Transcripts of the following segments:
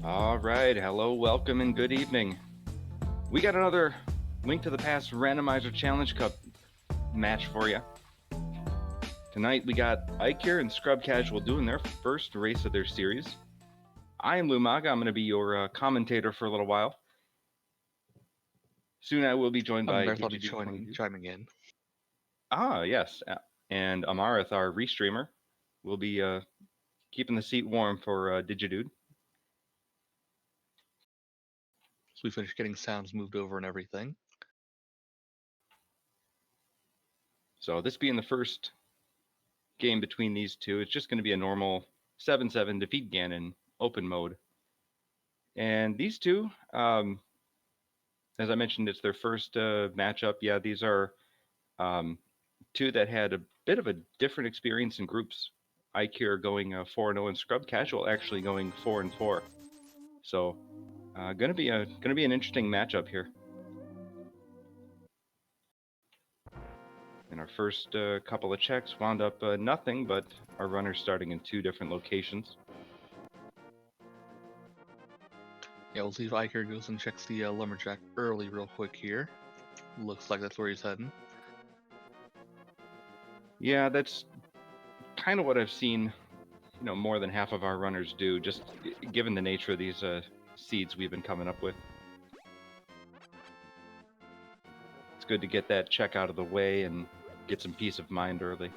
All right, hello, welcome, and good evening. We got another Link to the Past Randomizer Challenge Cup match for you. Tonight we got Eykir and ScrubCasual doing their first race of their series. I am Lumaga. I'm going to be your commentator for a little while. Soon I will be joined by Berthold chiming in. Ah, yes. And Amarith, our restreamer, will be keeping the seat warm for Digidude. So we finished getting sounds moved over and everything. So this being the first game between these two, it's just going to be a normal 7-7 defeat Ganon open mode. And these two, as I mentioned, it's their first matchup. Yeah, these are two that had a bit of a different experience in groups. Eykir going 4-0 and ScrubCasual actually going 4-4. So, gonna be an interesting matchup here. And our first couple of checks wound up nothing, but our runners starting in two different locations. Yeah, we'll see if Eykir goes and checks the Lumberjack early real quick here. Looks like that's where he's heading. Yeah, that's kind of what I've seen, more than half of our runners do, just given the nature of these seeds we've been coming up with. It's good to get that check out of the way and get some peace of mind early.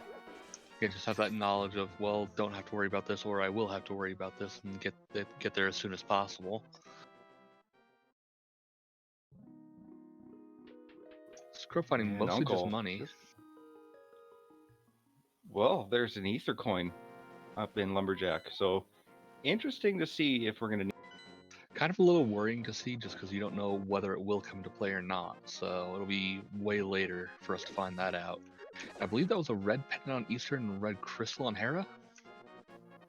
Yeah, just have that knowledge of, well, don't have to worry about this, or I will have to worry about this, and get there as soon as possible. Scrub finding And mostly Uncle, just money. Well, there's an ether coin up in Lumberjack, so interesting to see if we're going to need. Kind of a little worrying to see, just because you don't know whether it will come to play or not. So it'll be way later for us to find that out. I believe that was a red pendant on Eastern and red crystal on Hera.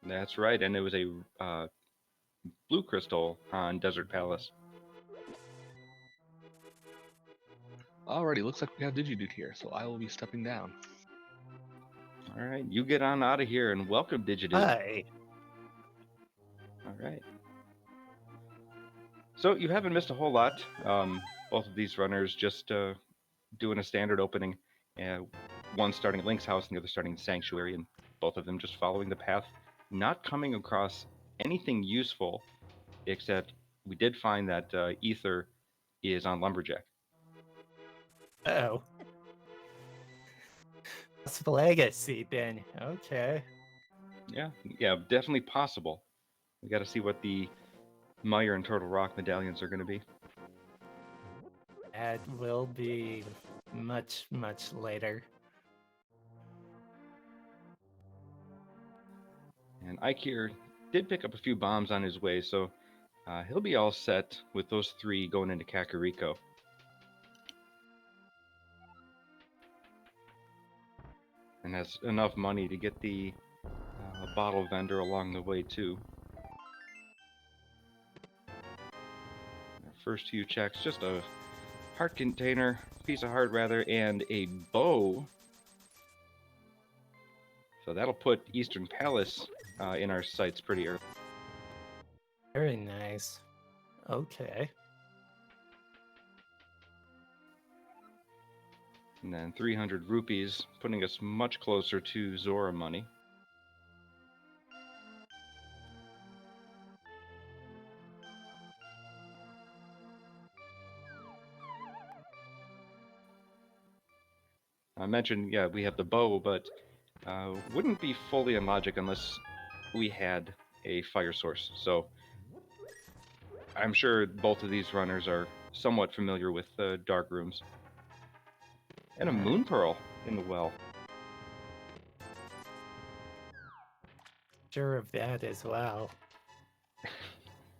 That's right, and it was a blue crystal on Desert Palace. Alrighty, looks like we have Digidude here, so I will be stepping down. All right, you get on out of here and welcome Digidude. Hi. All right. So you haven't missed a whole lot. Both of these runners just doing a standard opening. One starting at Link's house and the other starting in Sanctuary, and both of them just following the path, not coming across anything useful, except we did find that Ether is on Lumberjack. Oh. That's legacy then. Okay. Yeah, definitely possible. We got to see what the Meyer and Turtle Rock medallions are going to be. That will be much, much later. And Eykir did pick up a few bombs on his way, so he'll be all set with those three going into Kakariko. And has enough money to get the bottle vendor along the way, too. Our first few checks, just a heart container, piece of heart rather, and a bow. So that'll put Eastern Palace in our sights pretty early. Very nice. Okay. And then 300 rupees, putting us much closer to Zora money. I mentioned, yeah, we have the bow, but wouldn't be fully in logic unless we had a fire source. So I'm sure both of these runners are somewhat familiar with dark rooms. And a moon pearl in the well. Sure of that as well.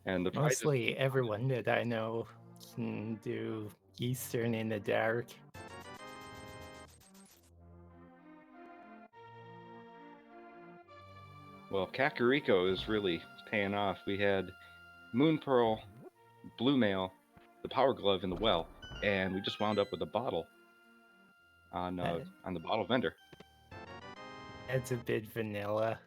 And the Mostly everyone that I know can do Eastern in the dark. Well, Kakariko is really paying off. We had Moon Pearl, Blue Mail, the Power Glove in the well, and we just wound up with a bottle on the bottle vendor. That's a bit vanilla.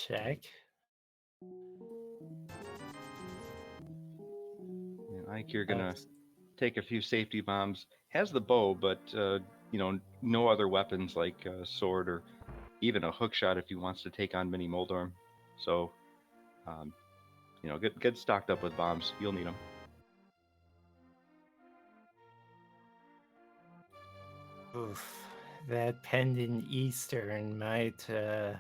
check. And Eykir gonna take a few safety bombs. Has the bow, but no other weapons like a sword or even a hook shot if he wants to take on Mini Moldorm. So, get stocked up with bombs. You'll need them. Oof, that pendant Eastern might. Well,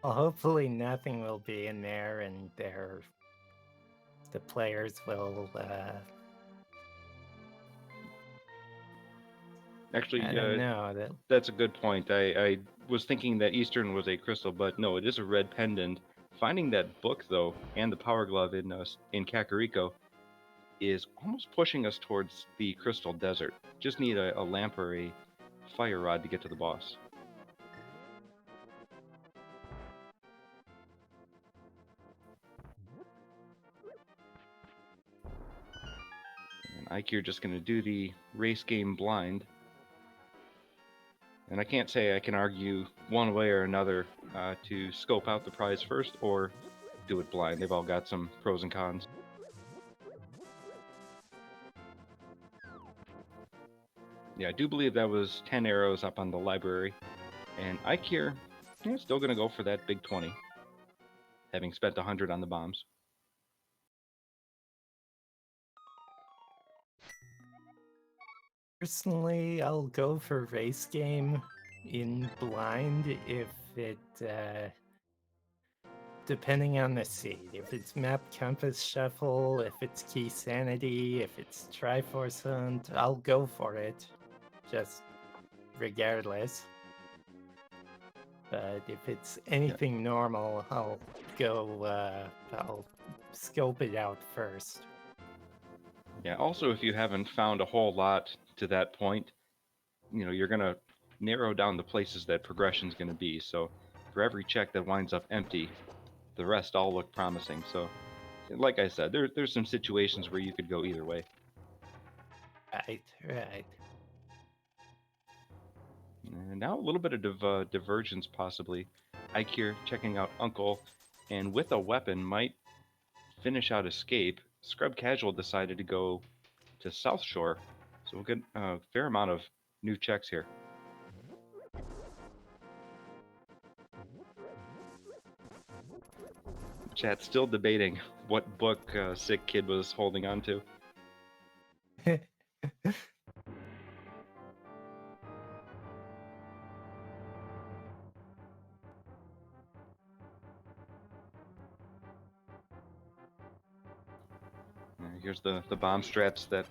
hopefully nothing will be in there, and the players will. Actually, I don't know. that's a good point. I was thinking that Eastern was a crystal, but no, it is a red pendant. Finding that book though, and the power glove in Kakariko, is almost pushing us towards the crystal desert. Just need a lamp or a fire rod to get to the boss. And Eykir just going to do the race game blind. And I can't say I can argue one way or another to scope out the prize first or do it blind. They've all got some pros and cons. Yeah, I do believe that was 10 arrows up on the library. And Eykir, still going to go for that big 20, having spent 100 on the bombs. Personally, I'll go for race game in blind if it, depending on the seed. If it's map compass shuffle, if it's key sanity, if it's Triforce Hunt, I'll go for it. Just regardless. But if it's anything normal, I'll scope it out first. Yeah, also, if you haven't found a whole lot to that point, you're going to narrow down the places that progression's going to be. So for every check that winds up empty, the rest all look promising. So, like I said, there's some situations where you could go either way. Right. And now a little bit of divergence, possibly. Eykir checking out Uncle, and with a weapon might finish out Escape. ScrubCasual decided to go to South Shore, so we'll get a fair amount of new checks here. Chat's still debating what book Sick Kid was holding on to. Here's the bomb strats that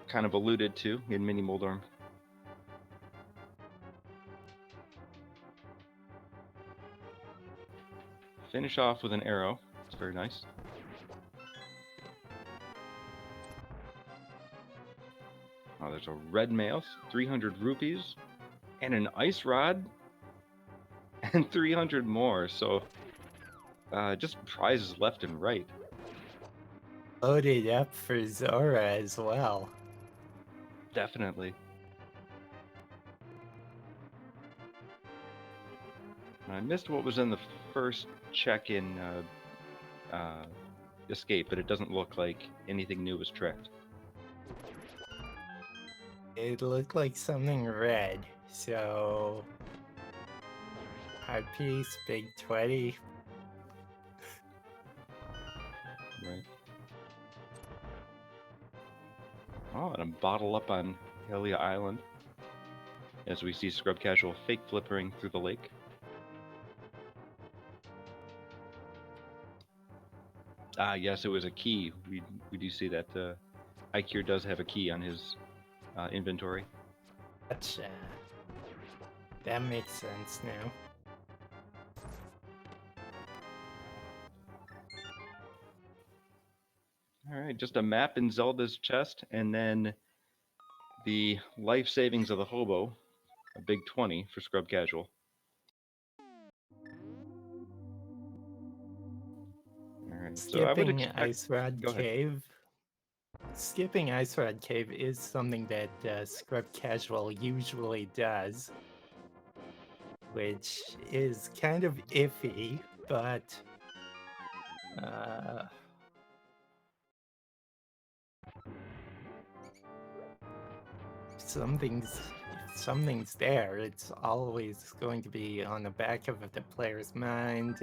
kind of alluded to in Mini Moldorm. Finish off with an arrow. It's very nice. Oh, there's a red mail, 300 rupees, and an ice rod, and 300 more. So, just prizes left and right. Loaded up for Zora as well. Definitely. I missed what was in the first check in Escape, but it doesn't look like anything new was tracked. It looked like something red, so hard piece, big 20. Right. Oh, and a bottle up on Helia Island as we see ScrubCasual fake flippering through the lake. Ah, yes, it was a key. We do see that Eykir does have a key on his inventory. Gotcha. That makes sense now. All right, just a map in Zelda's chest, and then the life savings of the hobo, a big 20 for ScrubCasual. All right, so I would expect... Ice Rod Go ahead. Cave. Skipping Ice Rod Cave is something that ScrubCasual usually does. which is kind of iffy, but uh, something's something's there. It's always going to be on the back of the player's mind.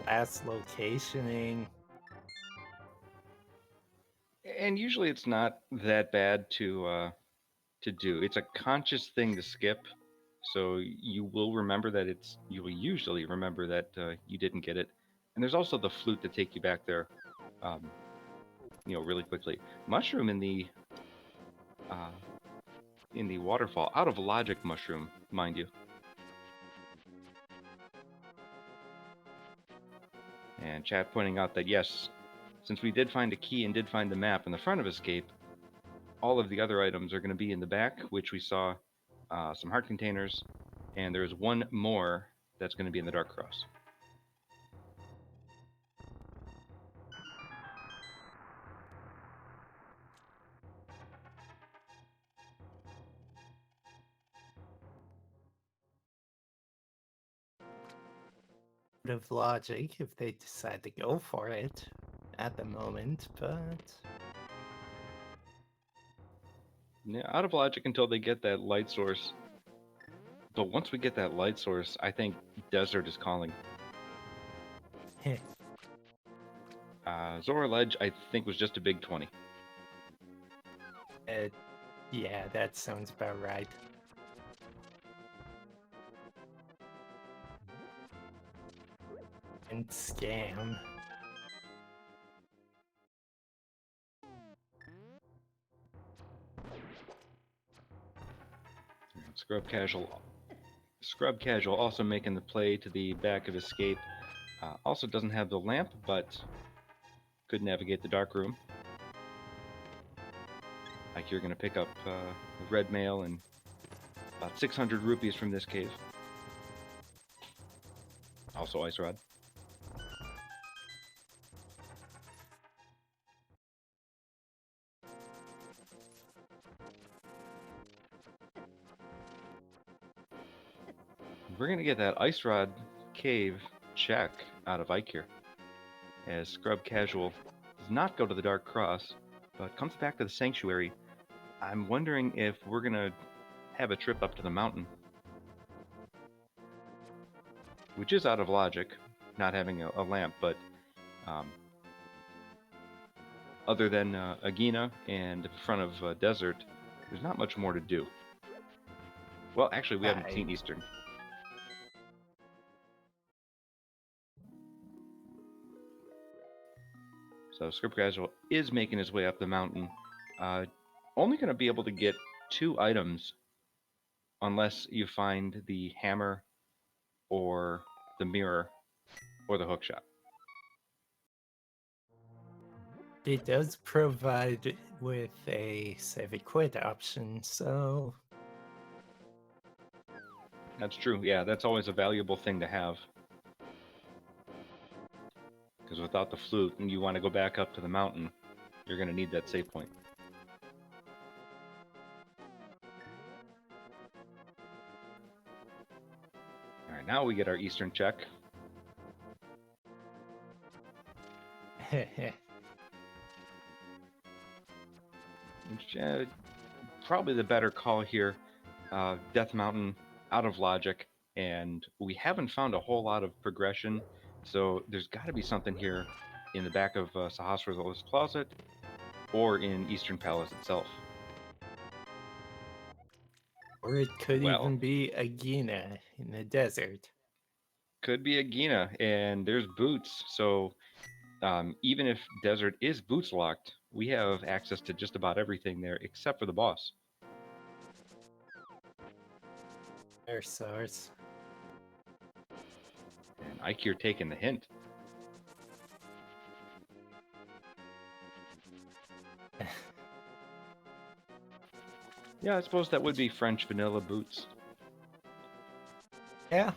Last locationing. And usually it's not that bad to do. It's a conscious thing to skip, so you will remember that you will usually remember that you didn't get it. And there's also the flute to take you back there, um, really quickly. Mushroom in the waterfall, out of logic mushroom, mind you. And chat pointing out that yes, since we did find a key and did find the map in the front of escape, all of the other items are going to be in the back, which we saw some heart containers, and there's one more that's going to be in the Dark Cross. Of logic if they decide to go for it at the moment, but Yeah, out of logic until they get that light source. But once we get that light source, I think Desert is calling. Zora Ledge, I think, was just a big 20. yeah, that sounds about right. And scam. ScrubCasual also making the play to the back of Escape. Also doesn't have the lamp, but could navigate the dark room. Like you're going to pick up red mail and about 600 rupees from this cave. Also Ice Rod. We're going to get that Ice Rod cave check out of Eykir, as ScrubCasual does not go to the Dark Cross, but comes back to the Sanctuary. I'm wondering if we're going to have a trip up to the mountain, which is out of logic, not having a lamp, but other than Agina and in front of Desert, there's not much more to do. Well, actually, we haven't seen Eastern. So ScrubCasual is making his way up the mountain. Only going to be able to get 2 items unless you find the hammer or the mirror or the hookshot. It does provide with a save it quit option, so That's true. Yeah, that's always a valuable thing to have. Because without the flute and you want to go back up to the mountain, you're going to need that save point. Alright, now we get our Eastern check. Which, probably the better call here. Death Mountain, out of logic, and we haven't found a whole lot of progression, so there's got to be something here in the back of Sahasrara's closet or in Eastern Palace itself. or it could even be Agina in the desert. Could be Agina, and there's Boots, so even if Desert is Boots locked, we have access to just about everything there except for the boss. Air source. And Eykir taking the hint. Yeah, I suppose that would be French vanilla Boots. Yeah.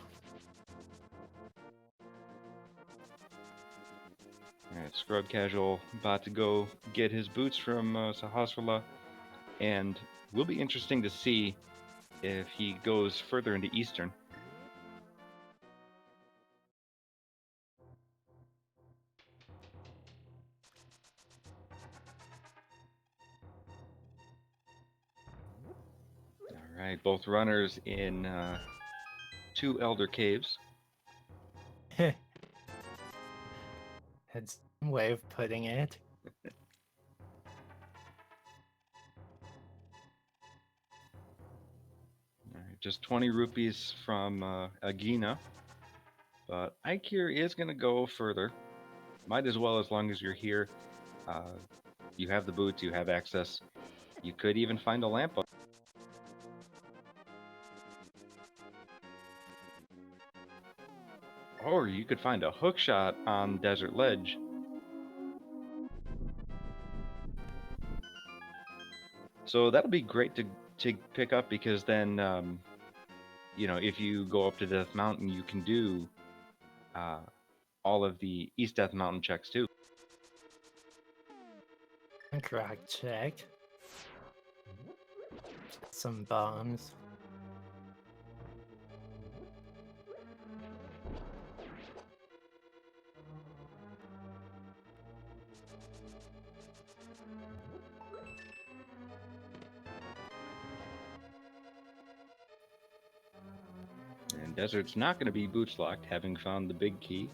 Alright, ScrubCasual about to go get his boots from Sahasrara, and will be interesting to see if he goes further into Eastern. All right, both runners in 2 Elder Caves. That's one way of putting it. All right, just 20 rupees from Agina. But Eykir is going to go further. Might as well, as long as you're here. You have the boots, you have access. You could even find a lamp. Or you could find a hook shot on Desert Ledge. So that'll be great to pick up, because then, you know, if you go up to Death Mountain, you can do all of the East Death Mountain checks too. Crack check. Some bombs. And Desert's not going to be boots locked, having found the big key.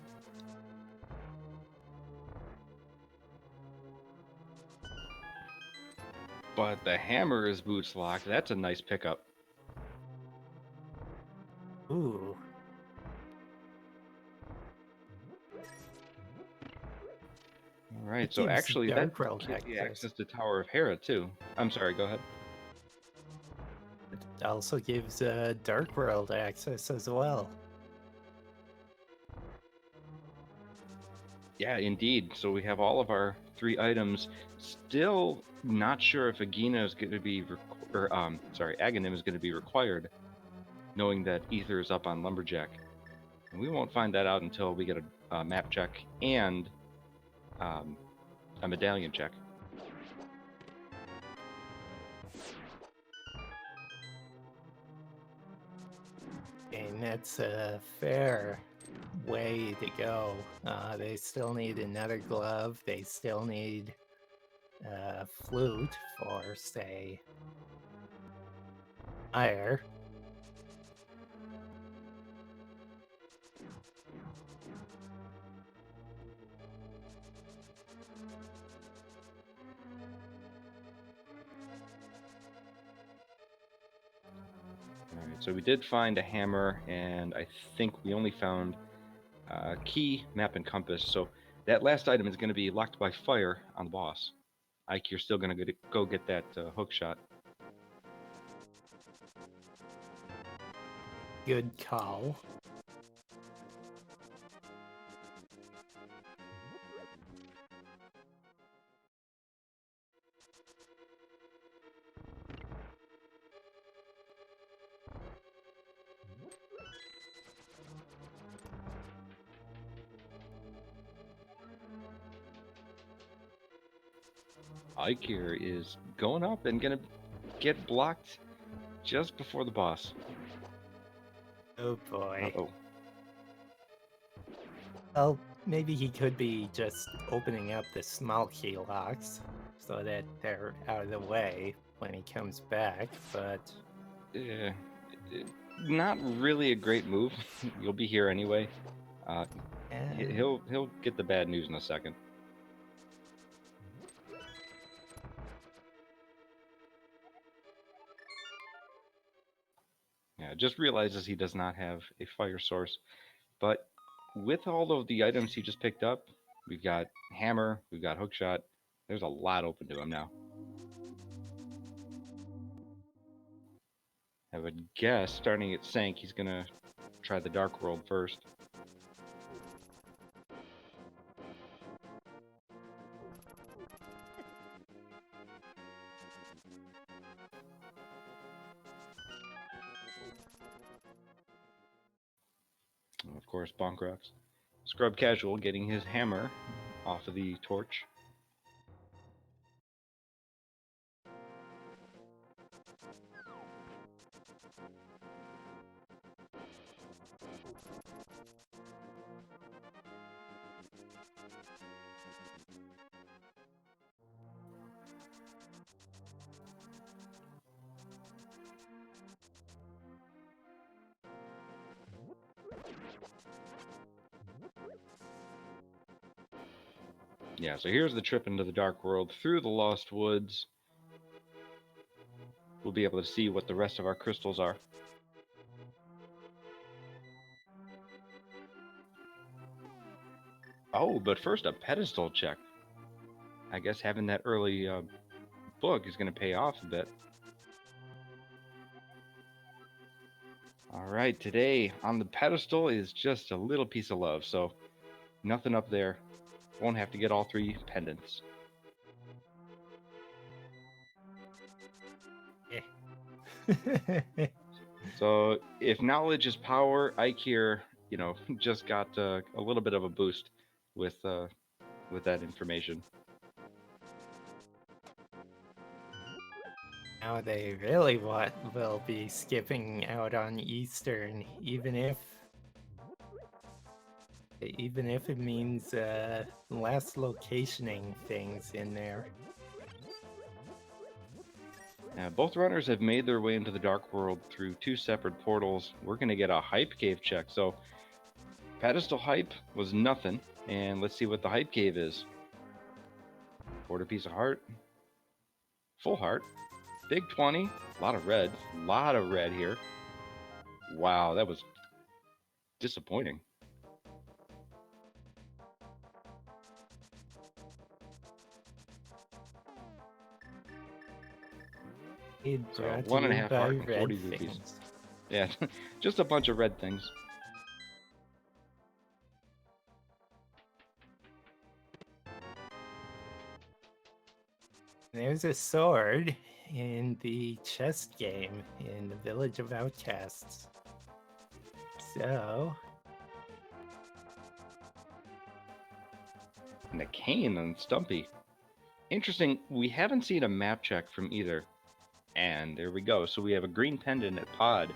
But the hammer is boots locked. That's a nice pickup. Ooh. All right, It so gives actually that Dark World gives you access. access to Tower of Hera too. I'm sorry, go ahead. It also gives Dark World access as well. Yeah, indeed. So we have all of our 3 items. Still not sure if Agina is going to be, Aghanim is going to be required, knowing that Ether is up on Lumberjack. And we won't find that out until we get a map check and a medallion check. And that's a fair way to go. They still need another glove. They still need a flute for, say, fire. All right, so we did find a hammer, and I think we only found key, map, and compass. So that last item is going to be locked by fire on the boss. Ike, you're still going to go get that hook shot. Good call. Eykir is going up and going to get blocked just before the boss. Oh boy. Uh-oh. Well, maybe he could be just opening up the small key locks so that they're out of the way when he comes back, but Not really a great move. You'll be here anyway. He'll get the bad news in a second. Yeah, just realizes he does not have a fire source. But with all of the items he just picked up, we've got hammer, we've got hookshot. There's a lot open to him now. I would guess, starting at Sank, he's gonna try the Dark World first. And of course, Bonkrox. ScrubCasual getting his hammer off of the torch. Yeah, so here's the trip into the Dark World through the Lost Woods. We'll be able to see what the rest of our crystals are. Oh, but first a pedestal check. I guess having that early book is going to pay off a bit. All right, today on the pedestal is just a little piece of love, so nothing up there. Won't have to get all 3 pendants. So if knowledge is power, Eykir, just got a little bit of a boost with that information. Now they really will be skipping out on Eastern, even if it means less locationing things in there. Both runners have made their way into the Dark World through 2 separate portals. We're going to get a hype cave check. So pedestal hype was nothing, and let's see what the hype cave is. Quarter piece of heart, full heart, big 20, a lot of red here. Wow, that was disappointing. So 1.5 heart and 40 rupees. Yeah, just a bunch of red things. There's a sword in the chest game in the Village of Outcasts. So... And a cane on Stumpy. Interesting, we haven't seen a map check from either. And there we go. So we have a green pendant at Pod.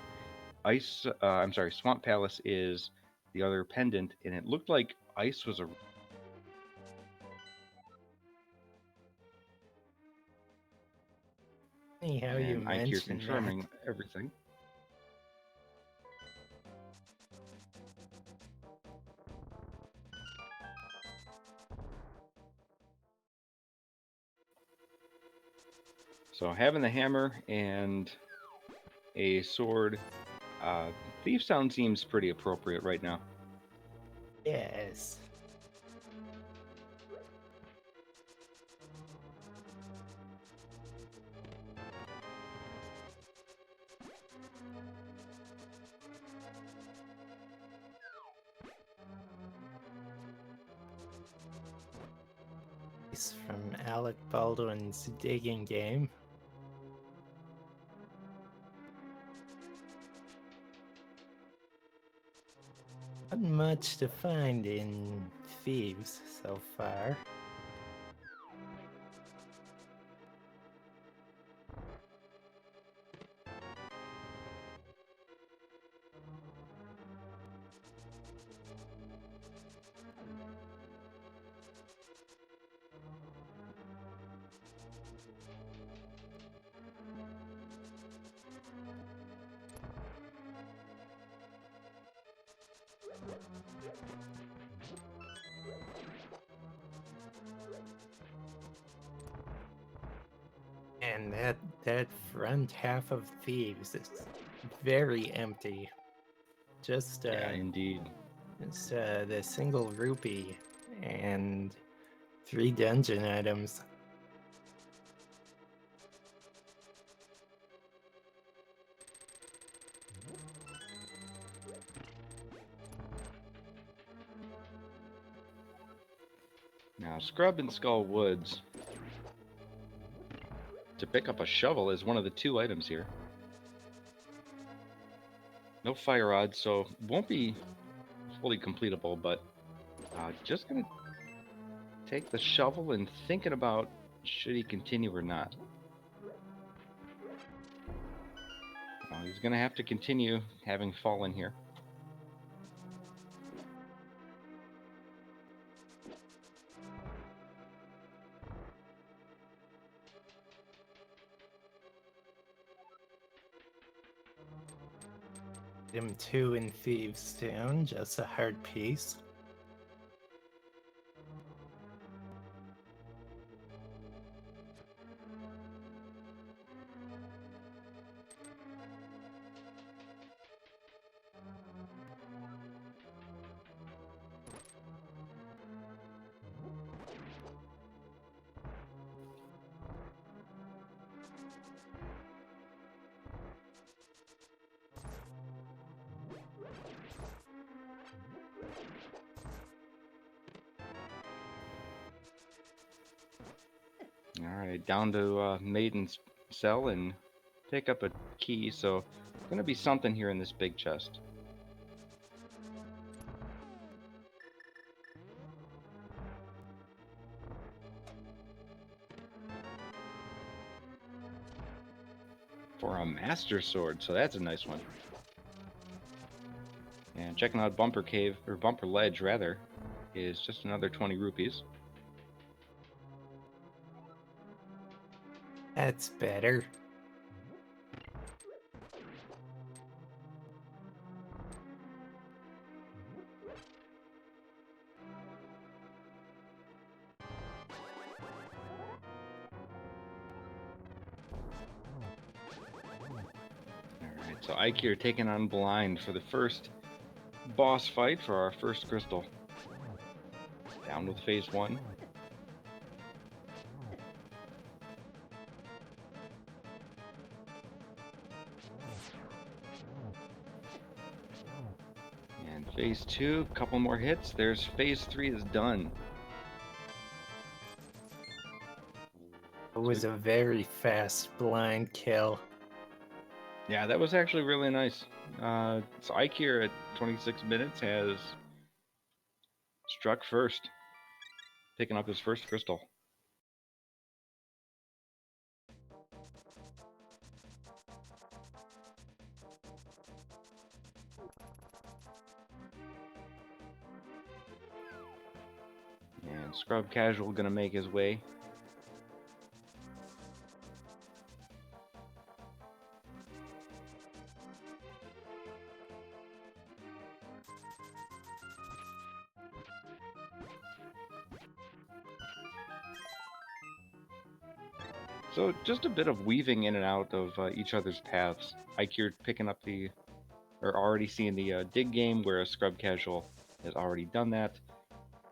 Swamp Palace is the other pendant, and it looked like Ice was a... Anyhow, you and Eykir mentioned confirming that. everything. So having the hammer and a sword, Thief Sound seems pretty appropriate right now. Yes. From Alec Baldwin's digging game. Not much to find in Thieves so far. And that front half of Thieves is very empty. Just Yeah, indeed. It's the single rupee and 3 dungeon items. Now, Scrub and Skull Woods. To pick up a shovel is one of the 2 items here. No fire rod, so won't be fully completable, but just gonna take the shovel and thinking about should he continue or not. He's gonna have to continue having fallen here. Him 2 in Thieves Stone, just a hard piece. All right, down to Maiden's cell and pick up a key. So, gonna be something here in this big chest. For a Master Sword, so that's a nice one. And checking out Bumper Cave, or Bumper Ledge rather, is just another 20 rupees. That's better. Alright, so Eykir taking on Blind for the first boss fight for our first crystal. Down with phase 1. And phase 2, couple more hits. There's phase 3 is done. It was a very fast blind kill. Yeah, that was actually really nice. So Eykir at 26 minutes has struck first, picking up his first crystal. And ScrubCasual gonna make his way. So just a bit of weaving in and out of each other's paths. Eykir picking up or already seeing the dig game, whereas ScrubCasual has already done that.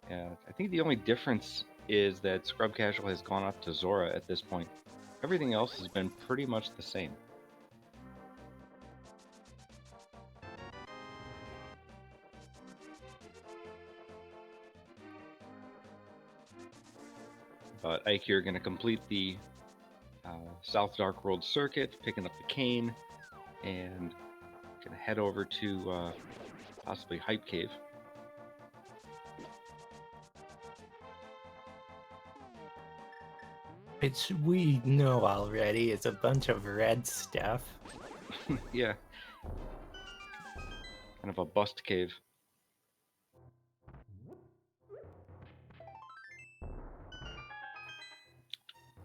I think the only difference is that ScrubCasual has gone up to Zora at this point. Everything else has been pretty much the same. But Eykir going to complete the South Dark World circuit, picking up the cane, and gonna head over to possibly Hype Cave. Which we know already is a bunch of red stuff. Yeah. Kind of a bust cave.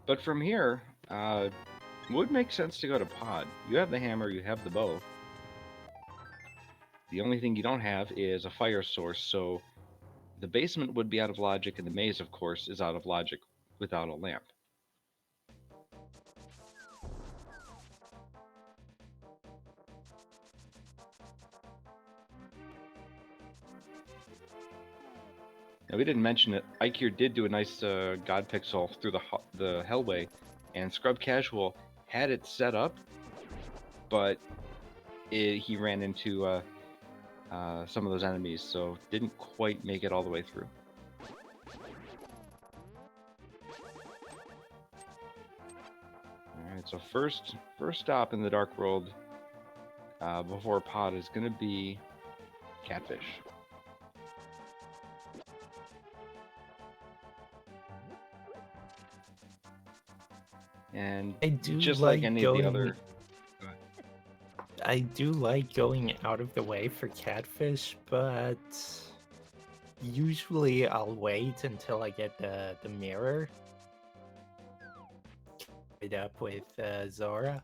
But from here, would make sense to go to Pod. You have the hammer, you have the bow. The only thing you don't have is a fire source, so the basement would be out of logic, and the maze, of course, is out of logic without a lamp. Now, we didn't mention it. Eykir did do a nice God Pixel through the Hellway, and ScrubCasual had it set up, but he ran into some of those enemies, so didn't quite make it all the way through. Alright, so first stop in the Dark World before Pod is going to be Catfish. And I do just like like any going, of the other... I do like going out of the way for catfish, but usually I'll wait until I get the mirror. It up with Zora.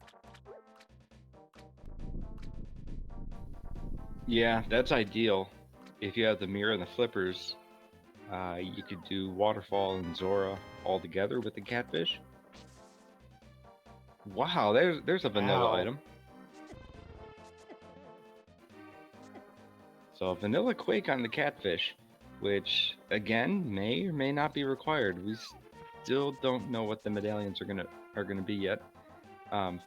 Yeah, that's ideal. If you have the mirror and the flippers, you could do Waterfall and Zora all together with the catfish. Wow, there's a vanilla Ow. item. So vanilla quake on the catfish, which again may or may not be required. We still don't know what the medallions are gonna be yet. Um,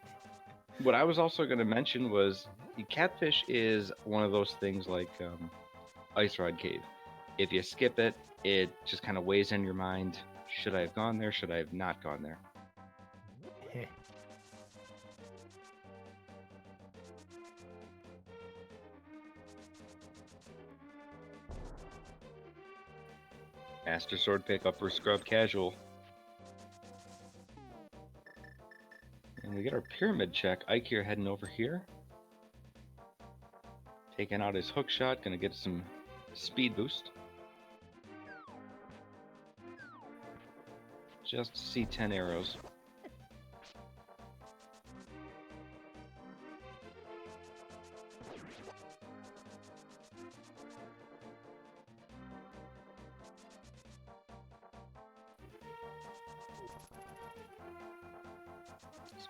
what I was also gonna mention was the catfish is one of those things like Ice Rod Cave. If you skip it, it just kind of weighs in your mind. Should I have gone there? Should I have not gone there? Master Sword pickup for ScrubCasual. And we get our pyramid check. Eykir heading over here. Taking out his hook shot, gonna get some speed boost. Just to see 10 arrows.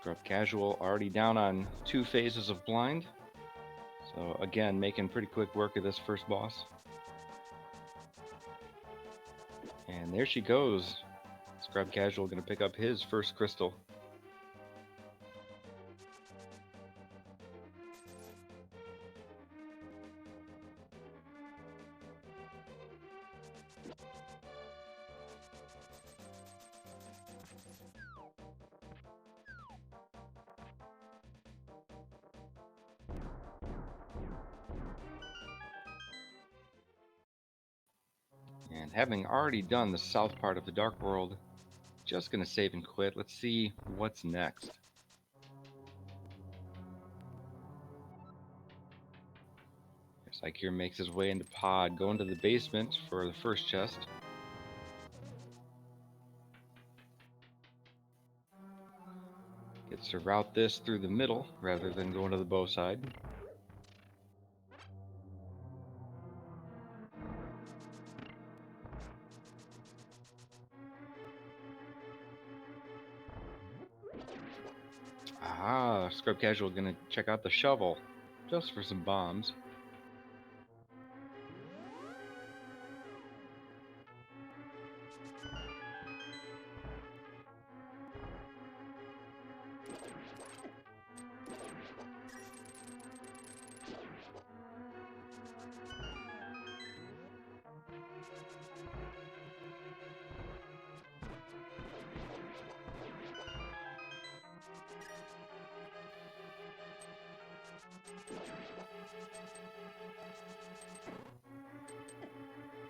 ScrubCasual already down on 2 phases of blind. So again, making pretty quick work of this first boss. And there she goes. ScrubCasual gonna pick up his first crystal. And having already done the south part of the Dark World, just gonna save and quit. Let's see what's next. Eykir makes his way into Pod, going to the basement for the first chest. Gets to route this through the middle rather than going to the bow side. Ah, ScrubCasual gonna check out the shovel just for some bombs.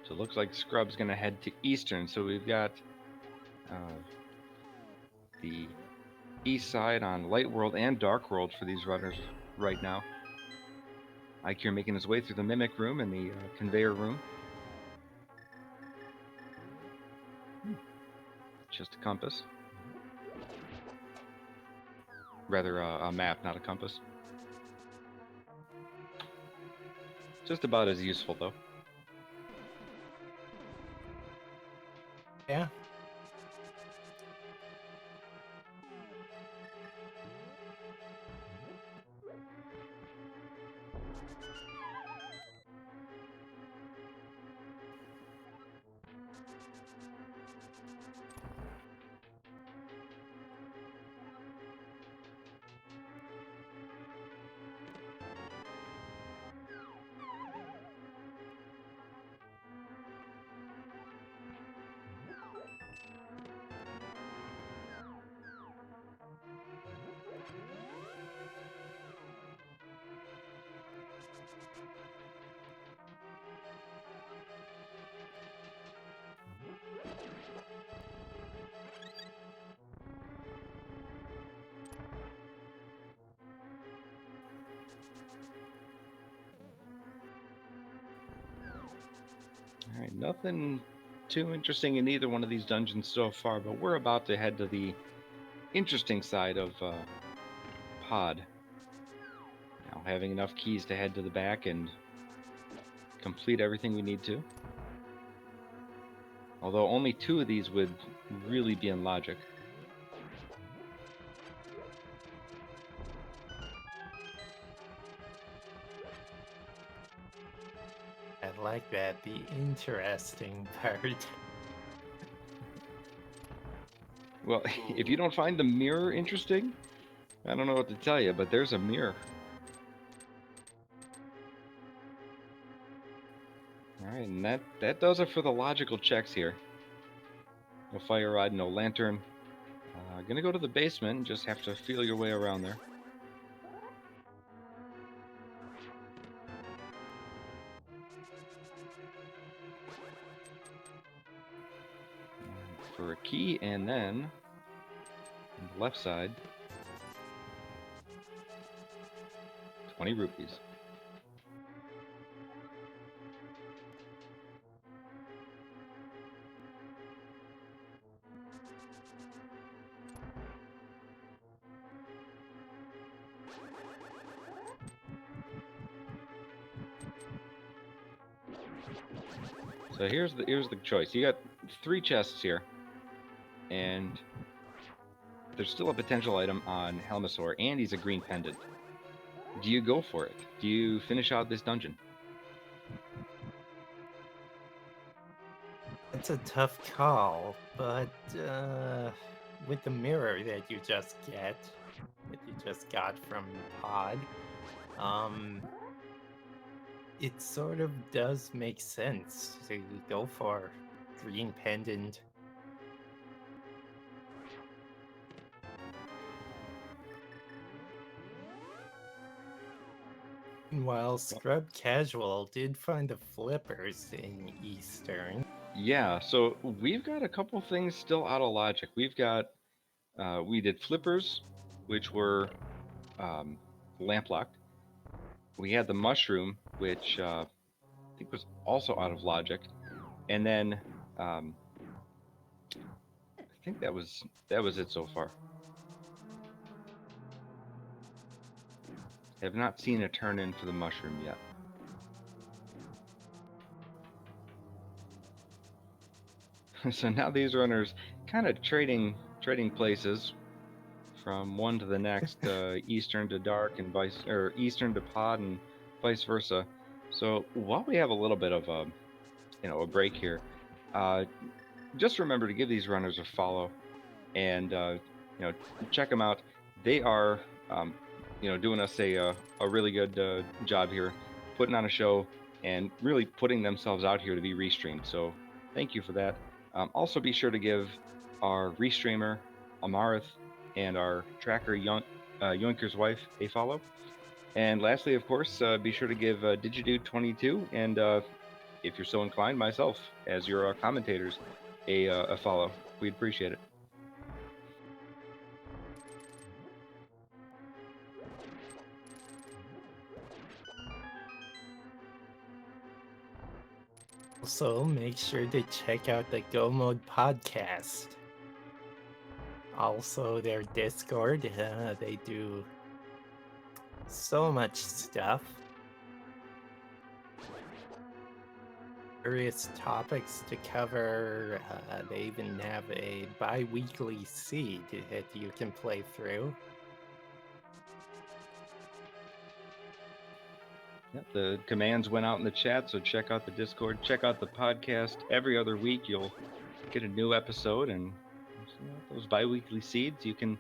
So it looks like Scrub's gonna head to Eastern. So we've got the east side on Light World and Dark World for these runners right now. Eykir making his way through the Mimic Room and the Conveyor Room. Just a compass. Rather, a map, not a compass. Just about as useful, though. Yeah. Alright, nothing too interesting in either one of these dungeons so far, but we're about to head to the interesting side of Pod. Now, having enough keys to head to the back and complete everything we need to. Although only 2 of these would really be in logic. I like that, the interesting part. Well, if you don't find the mirror interesting, I don't know what to tell you, but there's a mirror. Alright, and that does it for the logical checks here. No fire rod, no lantern. Gonna go to the basement and just have to feel your way around there. For a key, and then on the left side, 20 rupees. So here's the choice. You got 3 chests here, and there's still a potential item on Helmasaur, and he's a green pendant. Do you go for it? Do you finish out this dungeon? It's a tough call, but with the mirror that you just got from Pod, it sort of does make sense to go for green pendant. While ScrubCasual did find the flippers in Eastern. Yeah, so we've got a couple things still out of logic. We've got, we did flippers, which were lamp locked. We had the mushroom, which I think was also out of logic. And then I think that was it so far. I have not seen a turn in for the mushroom yet. So now these runners kind of trading places from one to the next, eastern to dark and eastern to pod and vice versa. So while we have a little bit of a break here, just remember to give these runners a follow, and check them out. They are doing us a really good job here, putting on a show and really putting themselves out here to be restreamed. So thank you for that. Also be sure to give our restreamer Amarith and our tracker Yoinkir's wife a follow. And lastly, of course, be sure to give Digidude22 and if you're so inclined, myself as your commentators a follow. We'd appreciate it. Also, make sure to check out the Go Mode podcast. Also, their Discord, they do so much stuff. Various topics to cover. They even have a bi-weekly seed that you can play through. Yep, the commands went out in the chat, so check out the Discord, check out the podcast. Every other week you'll get a new episode, and those bi-weekly seeds, you can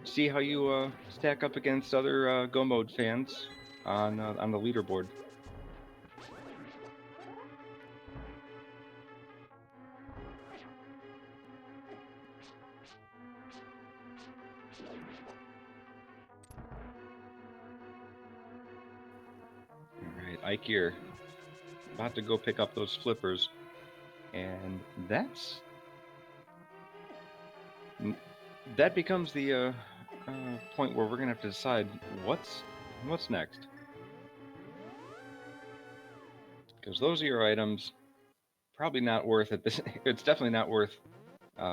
see how you stack up against other Go Mode fans on the leaderboard. Alright, Eykir, about to go pick up those flippers, and that becomes the point where we're gonna have to decide what's next, because those are your items. Probably not worth it. It's definitely not worth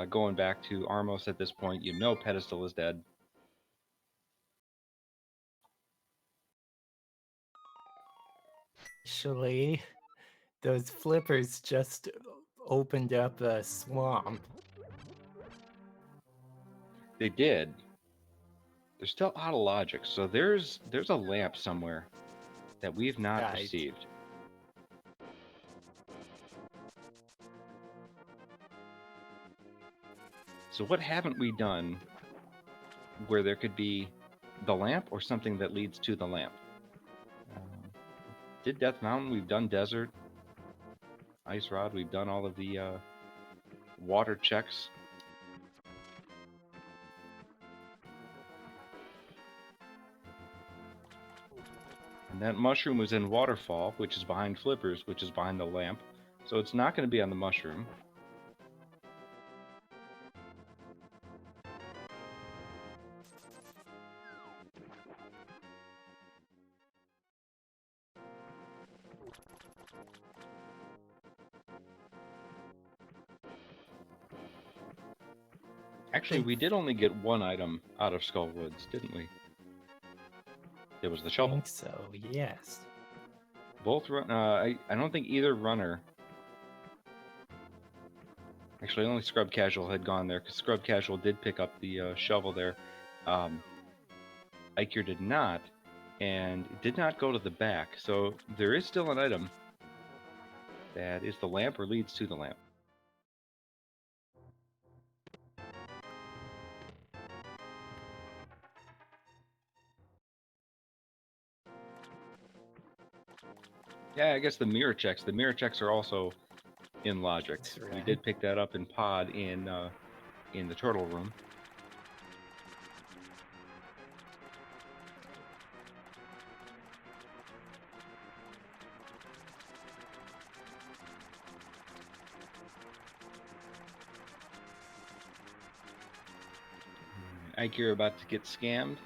going back to Armos at this point. You know Pedestal is dead. Actually, those flippers just opened up a swamp. They did. They're still out of logic. So there's a lamp somewhere that we've not Right. received. So what haven't we done where there could be the lamp or something that leads to the lamp? Did Death Mountain, we've done Desert. Ice Rod, we've done all of the water checks. And that mushroom was in Waterfall, which is behind Flippers, which is behind the lamp. So it's not going to be on the mushroom. Actually, we did only get one item out of Skull Woods, didn't we? It was the I shovel. think so, yes. Both run. I don't think either runner. Actually, only ScrubCasual had gone there because ScrubCasual did pick up the shovel there. Eykir did not, and it did not go to the back. So there is still an item that is the lamp or leads to the lamp. Yeah, I guess the mirror checks. The mirror checks are also in logic. That's We right. did pick that up in Pod in the turtle room. Eykir about to get scammed.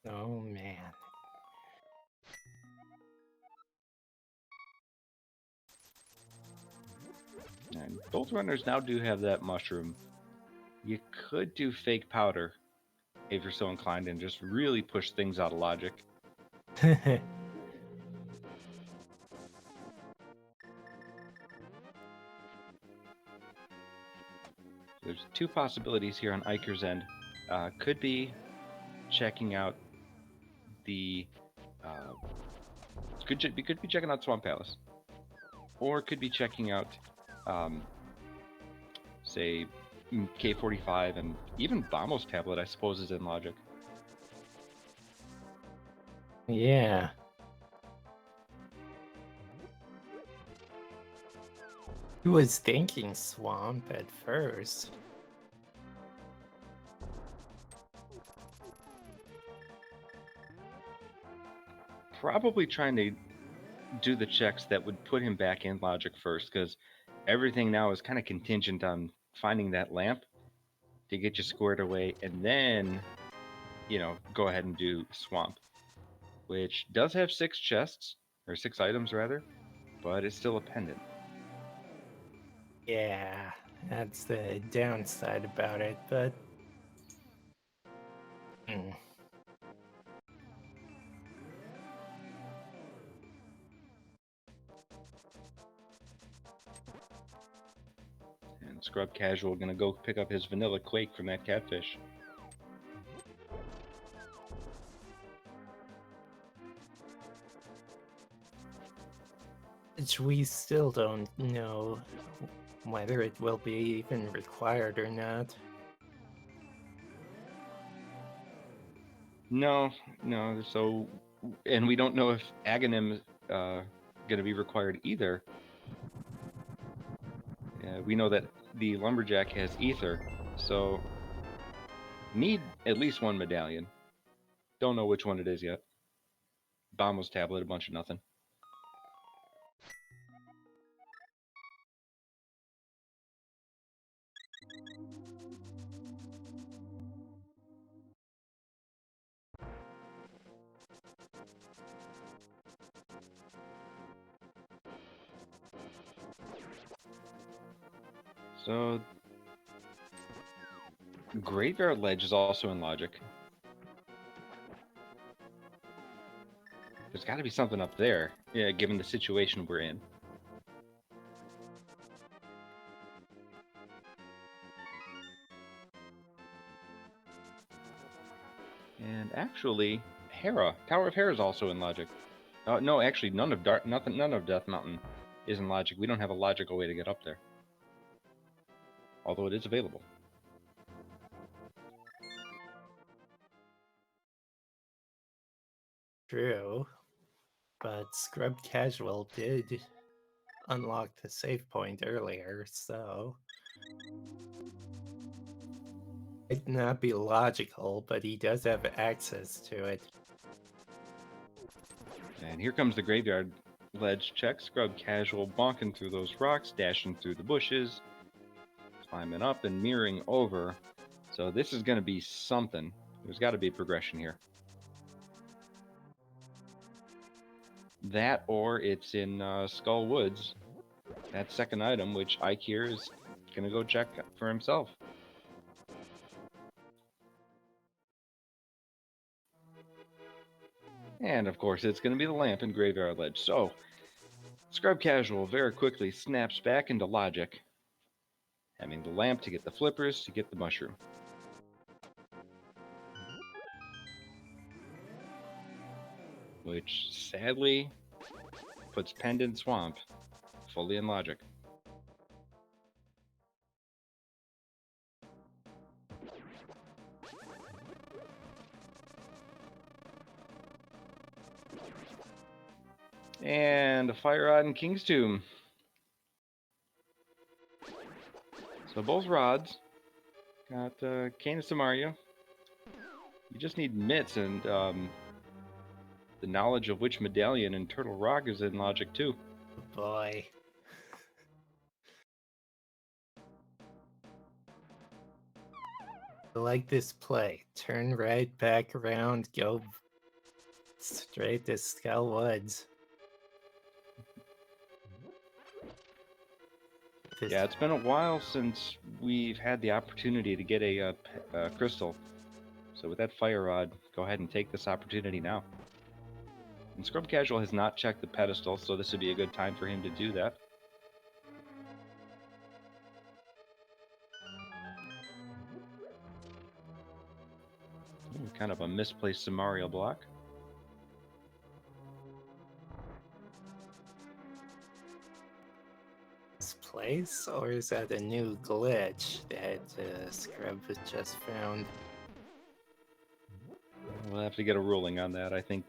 Oh man. And both runners now do have that mushroom. You could do fake powder if you're so inclined and just really push things out of logic. There's two possibilities here on Eykir's end. Could be checking out the could be checking out Swamp Palace, or could be checking out say K45 and even Bamo's tablet, I suppose, is in logic. Yeah. He was thinking swamp at first. Probably trying to do the checks that would put him back in logic first, because everything now is kind of contingent on finding that lamp to get you squared away, and then, go ahead and do swamp, which does have 6 chests, or 6 items rather, but it's still a pendant. Yeah, that's the downside about it, but... And ScrubCasual gonna go pick up his vanilla quake from that catfish. Which we still don't know whether it will be even required or not. No. So, and we don't know if Aghanim is going to be required either. We know that the lumberjack has ether, so need at least one medallion. Don't know which one it is yet. Bamo's tablet, a bunch of nothing. So Graveyard Ledge is also in logic. There's got to be something up there, yeah, given the situation we're in. And actually, Hera, Tower of Hera is also in logic. No, actually, none of Death Mountain is in logic. We don't have a logical way to get up there, although it is available. True, but ScrubCasual did unlock the save point earlier, so it might not be logical, but he does have access to it. And here comes the Graveyard Ledge check. ScrubCasual bonking through those rocks, dashing through the bushes, climbing up and mirroring over. So this is going to be something. There's got to be progression here. That or it's in Skull Woods. That second item, which Eykir is going to go check for himself. And of course, it's going to be the lamp in Graveyard Ledge. So, ScrubCasual very quickly snaps back into logic, having the lamp to get the flippers to get the mushroom. Which sadly puts Pendant Swamp fully in logic. And a Fire Rod in King's Tomb. So both rods got Canis Samaria. You just need mitts and the knowledge of which medallion in Turtle Rock is in logic too. Boy. I like this play. Turn right back around, go straight to Skull Woods. Yeah, it's been a while since we've had the opportunity to get a crystal. So with that Fire Rod, go ahead and take this opportunity now. And ScrubCasual has not checked the pedestal, so this would be a good time for him to do that. Ooh, kind of a misplaced Samaria block. This place, or is that a new glitch that Scrub just found? We'll have to get a ruling on that. I think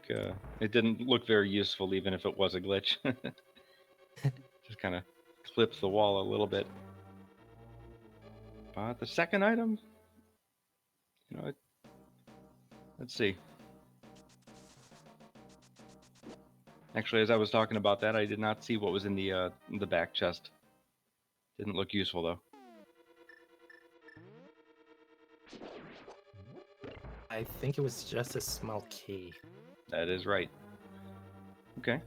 it didn't look very useful, even if it was a glitch. Just kind of clips the wall a little bit. But the second item, you know, let's see. Actually, as I was talking about that, I did not see what was in the back chest. Didn't look useful though. I think it was just a small key. That is right. Okay.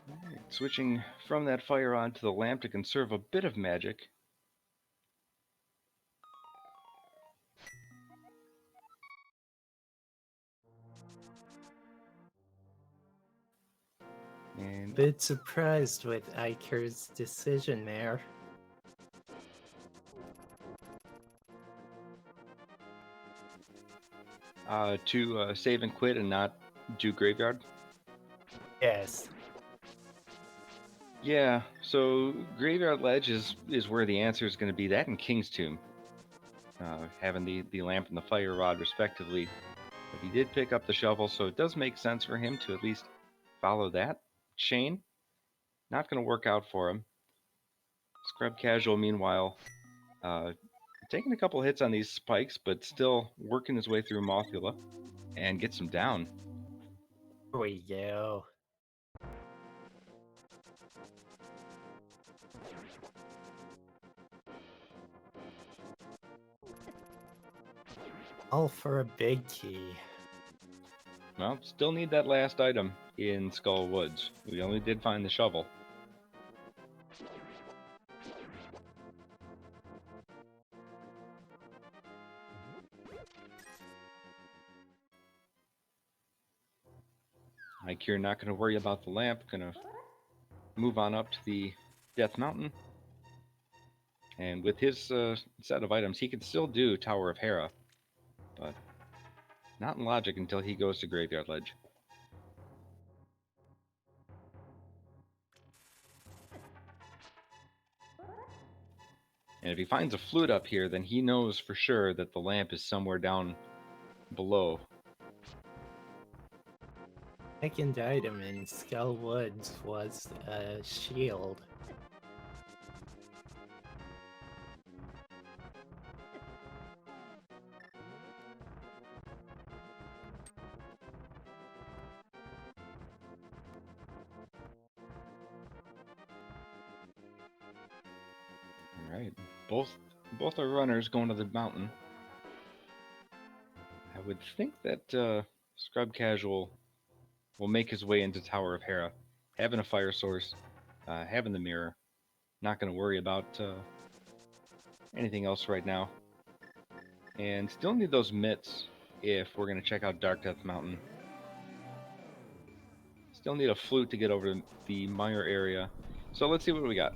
Right, switching from that fire rod to the lamp to conserve a bit of magic. And Bit surprised with Eykir's decision there. to save and quit and not do graveyard. Yes. Yeah, so Graveyard Ledge is where the answer is going to be. That and King's Tomb. Having the lamp and the fire rod respectively. But he did pick up the shovel, so it does make sense for him to at least follow that chain. Not going to work out for him. ScrubCasual, meanwhile, taking a couple hits on these spikes, but still working his way through Mothula and gets him down. Here we go. All for a big key. Well, still need that last item in Skull Woods. We only did find the shovel. Eykir not going to worry about the lamp. Going to move on up to the Death Mountain. And with his set of items, he can still do Tower of Hera. But not in logic until he goes to Graveyard Ledge. And if he finds a flute up here, then he knows for sure that the lamp is somewhere down below. Second item in Skull Woods was a shield. Alright, both are runners going to the mountain. I would think that ScrubCasual will make his way into Tower of Hera, having a fire source, having the mirror. Not going to worry about anything else right now. And still need those mitts if we're going to check out Dark Death Mountain. Still need a flute to get over to the mire area. So let's see what we got.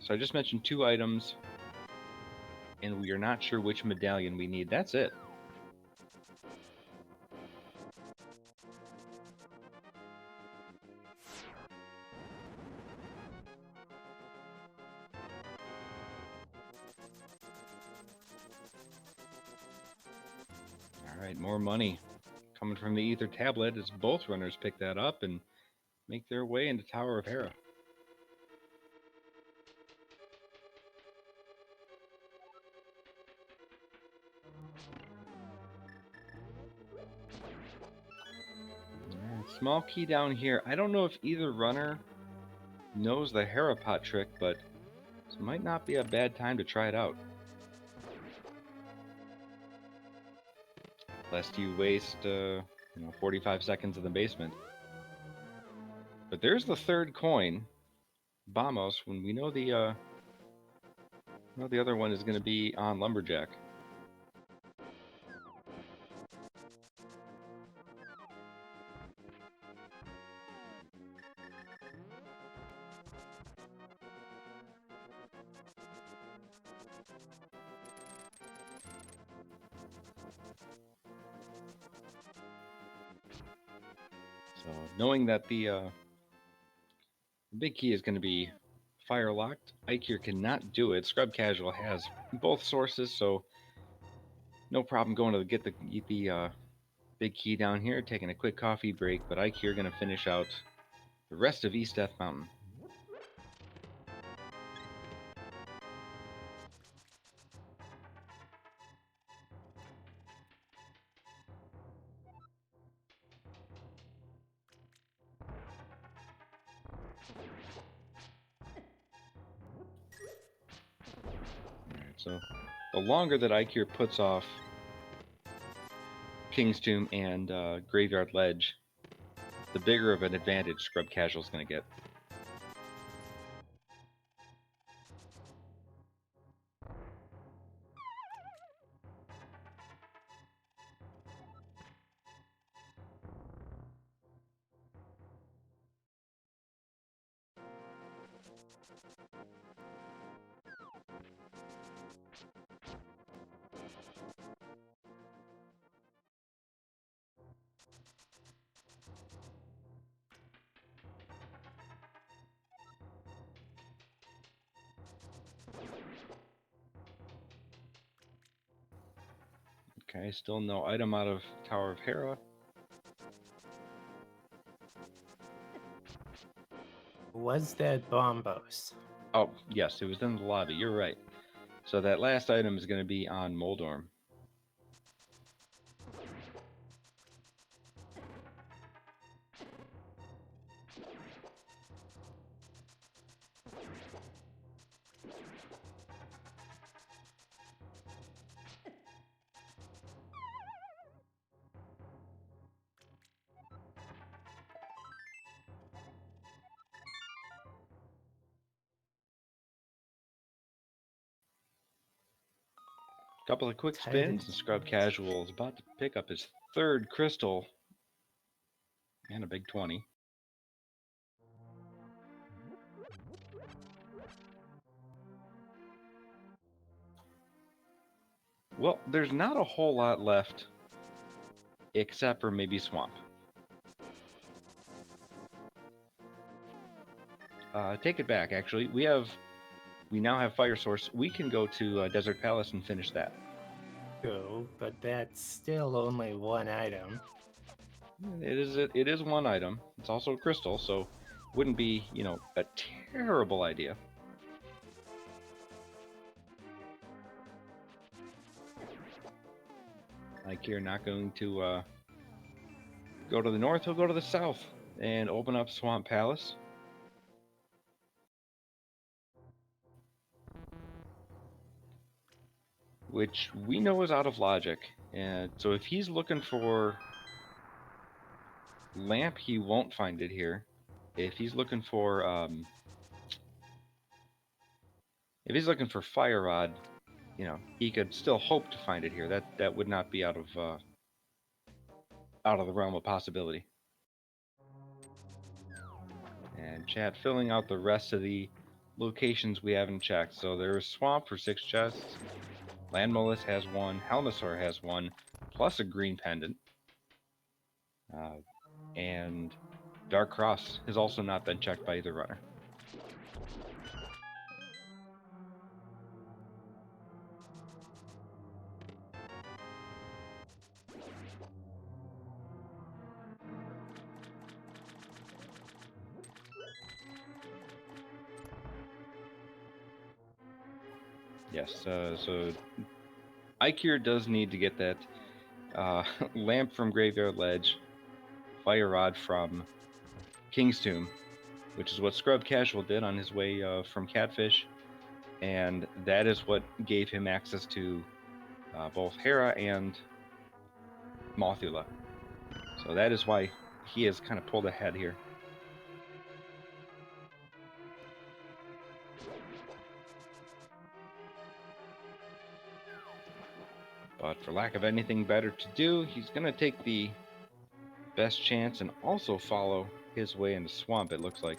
So I just mentioned 2 items, and we are not sure which medallion we need. That's it. Alright, more money coming from the Ether Tablet as both runners pick that up and make their way into Tower of Hera. Small key down here. I don't know if either runner knows the Hera pot trick, but this might not be a bad time to try it out. Lest you waste 45 seconds in the basement. But there's the third coin, Vamos, when we know the other one is going to be on Lumberjack. So knowing that the big key is going to be fire locked, Eykir cannot do it. ScrubCasual has both sources, so no problem going to get the big key down here, taking a quick coffee break, but Eykir going to finish out the rest of East Death Mountain. Alright, so the longer that Eykir puts off King's Tomb and Graveyard Ledge, the bigger of an advantage ScrubCasual is going to get. Okay, still no item out of Tower of Hera. Was that Bombos? Oh, yes, it was in the lobby. You're right. So that last item is going to be on Moldorm. Couple of quick Titan. spins, and ScrubCasual is about to pick up his third crystal. And a big 20. Well, there's not a whole lot left, except for maybe swamp. Take it back, actually. We now have Fire Source. We can go to Desert Palace and finish that. True, but that's still only one item. It is one item. It's also a crystal, so wouldn't be, a terrible idea. Eykir not going to go to the north, he'll go to the south and open up Swamp Palace. Which we know is out of logic. And so if he's looking for lamp, he won't find it here. If he's looking for fire rod, he could still hope to find it here. That would not be out of the realm of possibility. And chat filling out the rest of the locations we haven't checked. So there's swamp for 6 chests. Land Mollusk has 1. Helmasaur has 1, plus a green pendant. And Dark Cross has also not been checked by either runner. Yes, so Eykir does need to get that lamp from Graveyard Ledge, fire rod from King's Tomb, which is what ScrubCasual did on his way from Catfish, and that is what gave him access to both Hera and Mothula. So that is why he has kind of pulled ahead here. But for lack of anything better to do, he's going to take the best chance and also follow his way into swamp, it looks like.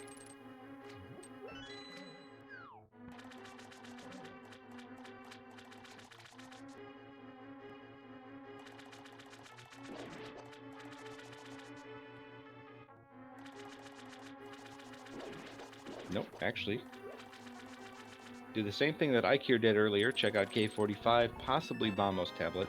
Nope, actually. Do the same thing that Eykir did earlier. Check out K45, possibly Bombos Tablet.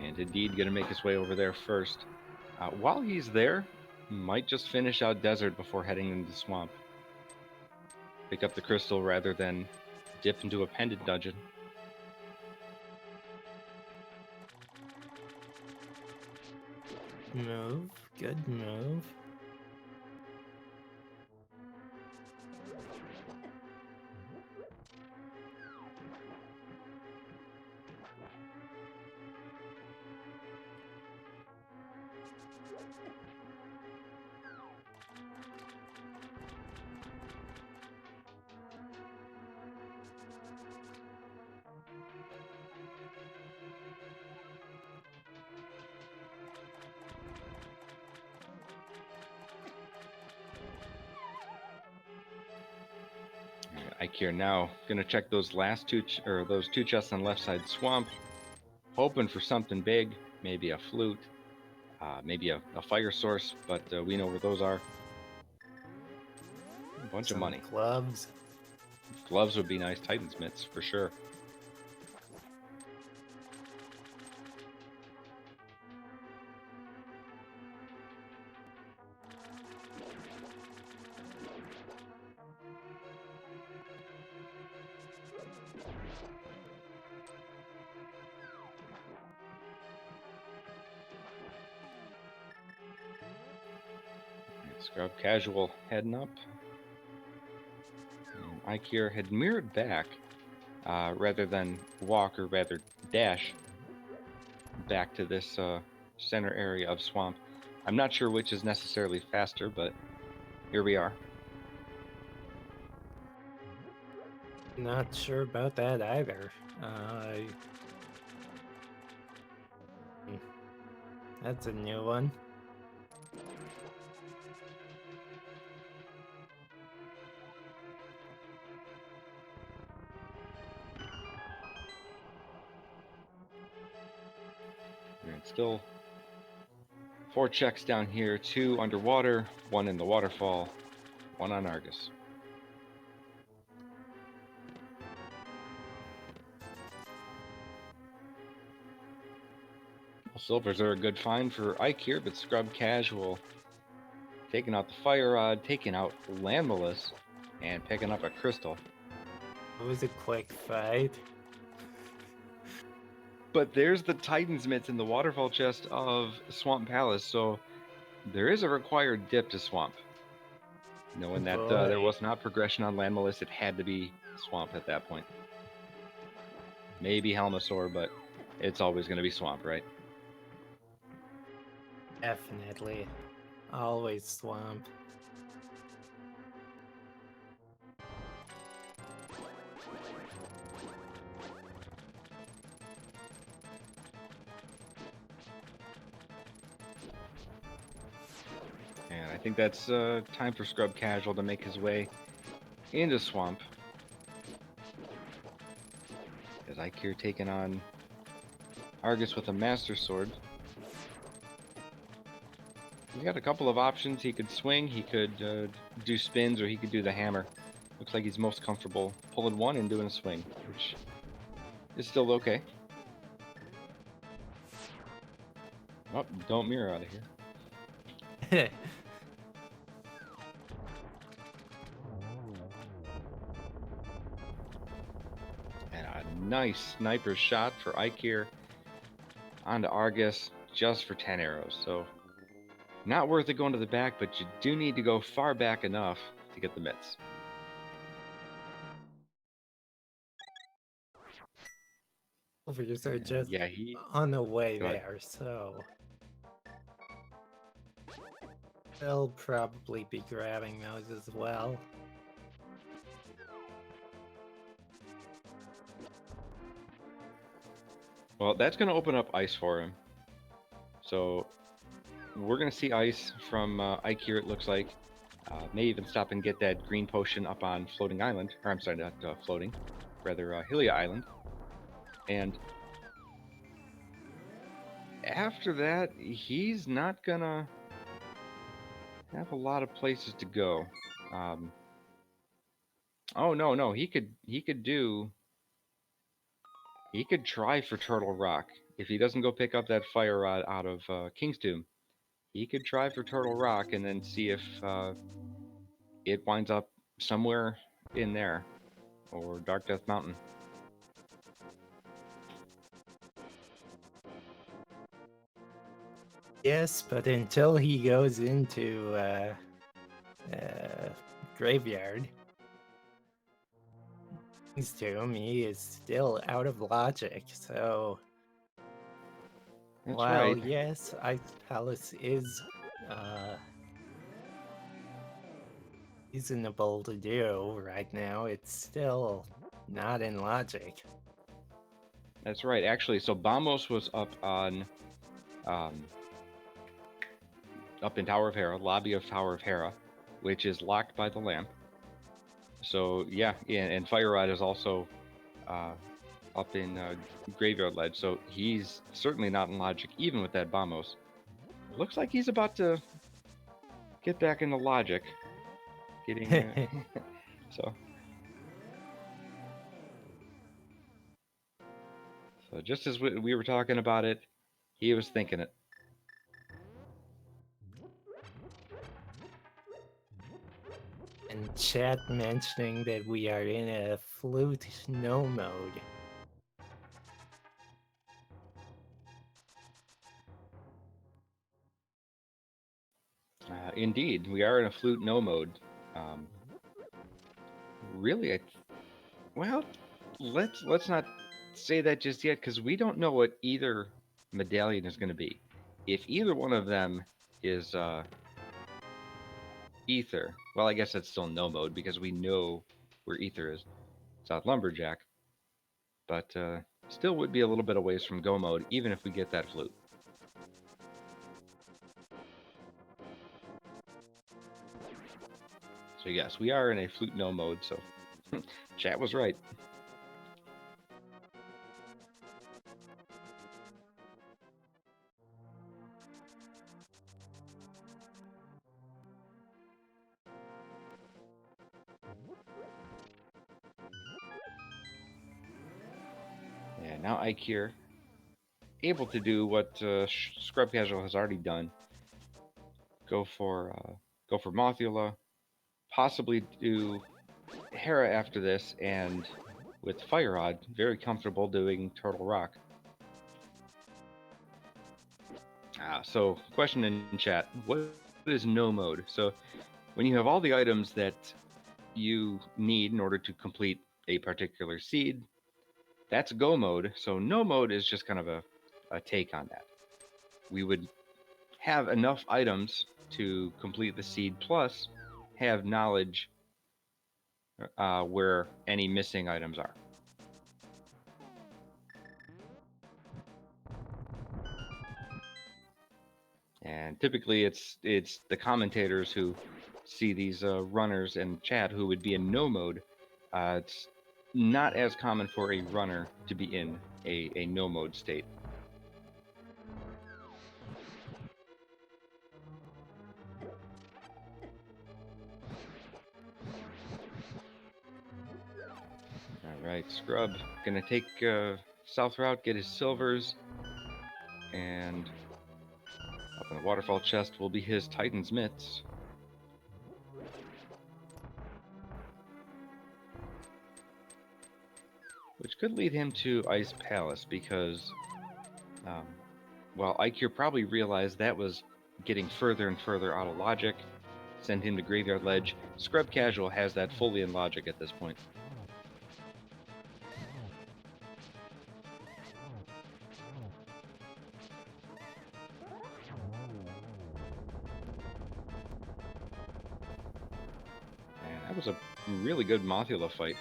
And indeed going to make his way over there first. While he's there, might just finish out Desert before heading into Swamp. Pick up the crystal rather than dip into a pendant dungeon. Move. Good move. Eykir now gonna check those last two chests on the left side swamp, hoping for something big, maybe a flute, maybe a fire source, but we know where those are. A bunch of money. Gloves. Gloves would be nice. Titan's mitts for sure. ScrubCasual heading up. And Eykir had mirrored back rather than walk, or rather dash back to this center area of swamp. I'm not sure which is necessarily faster, but here we are. Not sure about that either. That's a new one. And still 4 checks down here, 2 underwater, 1 in the waterfall, 1 on Argus. Silvers are a good find for Eykir, but ScrubCasual taking out the fire rod, taking out Landmalus, and picking up a crystal. It was a quick fight. But there's the Titan's Mitts in the waterfall chest of Swamp Palace, so there is a required dip to Swamp. Knowing that there was not progression on Landmalus, it had to be Swamp at that point. Maybe Helmasaur, but it's always going to be Swamp, right? Definitely. Always swamp. And I think that's time for ScrubCasual to make his way into Swamp. As Eykir taking on Argus with a Master Sword. He's got a couple of options. He could swing, he could do spins, or he could do the hammer. Looks like he's most comfortable pulling one and doing a swing, which is still okay. Oh, don't mirror out of here. And a nice sniper shot for Eykir onto Argus just for 10 arrows. So not worth it going to the back, but you do need to go far back enough to get the mitts. Silvers are just Yeah, on the way Go ahead. there, so they'll probably be grabbing those as well. Well, that's going to open up ice for him. So we're going to see ice from Eykir, it looks like. May even stop and get that green potion up on Floating Island. Or I'm sorry, not Floating. Rather, Hylia Island. And after that, he's not going to have a lot of places to go. Oh, no. He could try for Turtle Rock. If he doesn't go pick up that fire rod out of King's Tomb, he could try for Turtle Rock and then see if it winds up somewhere in there, or Dark Death Mountain. Yes, but until he goes into graveyard, King's Tomb, he is still out of logic. So That's while right. yes, Ice Palace is reasonable to do right now, it's still not in logic. That's right. Actually, so Bamos was up on, up in Tower of Hera, lobby of Tower of Hera, which is locked by the lamp. So yeah, and Fire Rod is also up in Graveyard Ledge. So he's certainly not in logic, even with that Bamos. Looks like he's about to get back into logic. Getting so just as we were talking about it, he was thinking it. And chat mentioning that we are in a flute no mode. Indeed, we are in a flute no mode. Um, really, well, let's not say that just yet because we don't know what either medallion is going to be. If either one of them is ether, well, I guess that's still no mode because we know where ether is. South Lumberjack, but still would be a little bit of ways from go mode, even if we get that flute. So yes, we are in a flute no mode, so chat was right. And now Eykir, able to do what ScrubCasual has already done. Go for Mothula, possibly do Hera after this, and with Fire Rod, very comfortable doing Turtle Rock. So question in chat, what is no mode? So when you have all the items that you need in order to complete a particular seed, that's go mode. So no mode is just kind of a take on that. We would have enough items to complete the seed, plus have knowledge where any missing items are. And typically it's the commentators who see these runners in chat who would be in no mode. It's not as common for a runner to be in a no mode state. All right, Scrub gonna take south route, get his silvers, and up in the waterfall chest will be his Titan's mitts. Which could lead him to Ice Palace because, well, Eykir probably realized that was getting further and further out of logic. Send him to Graveyard Ledge. ScrubCasual has that fully in logic at this point. And that was a really good Mothula fight.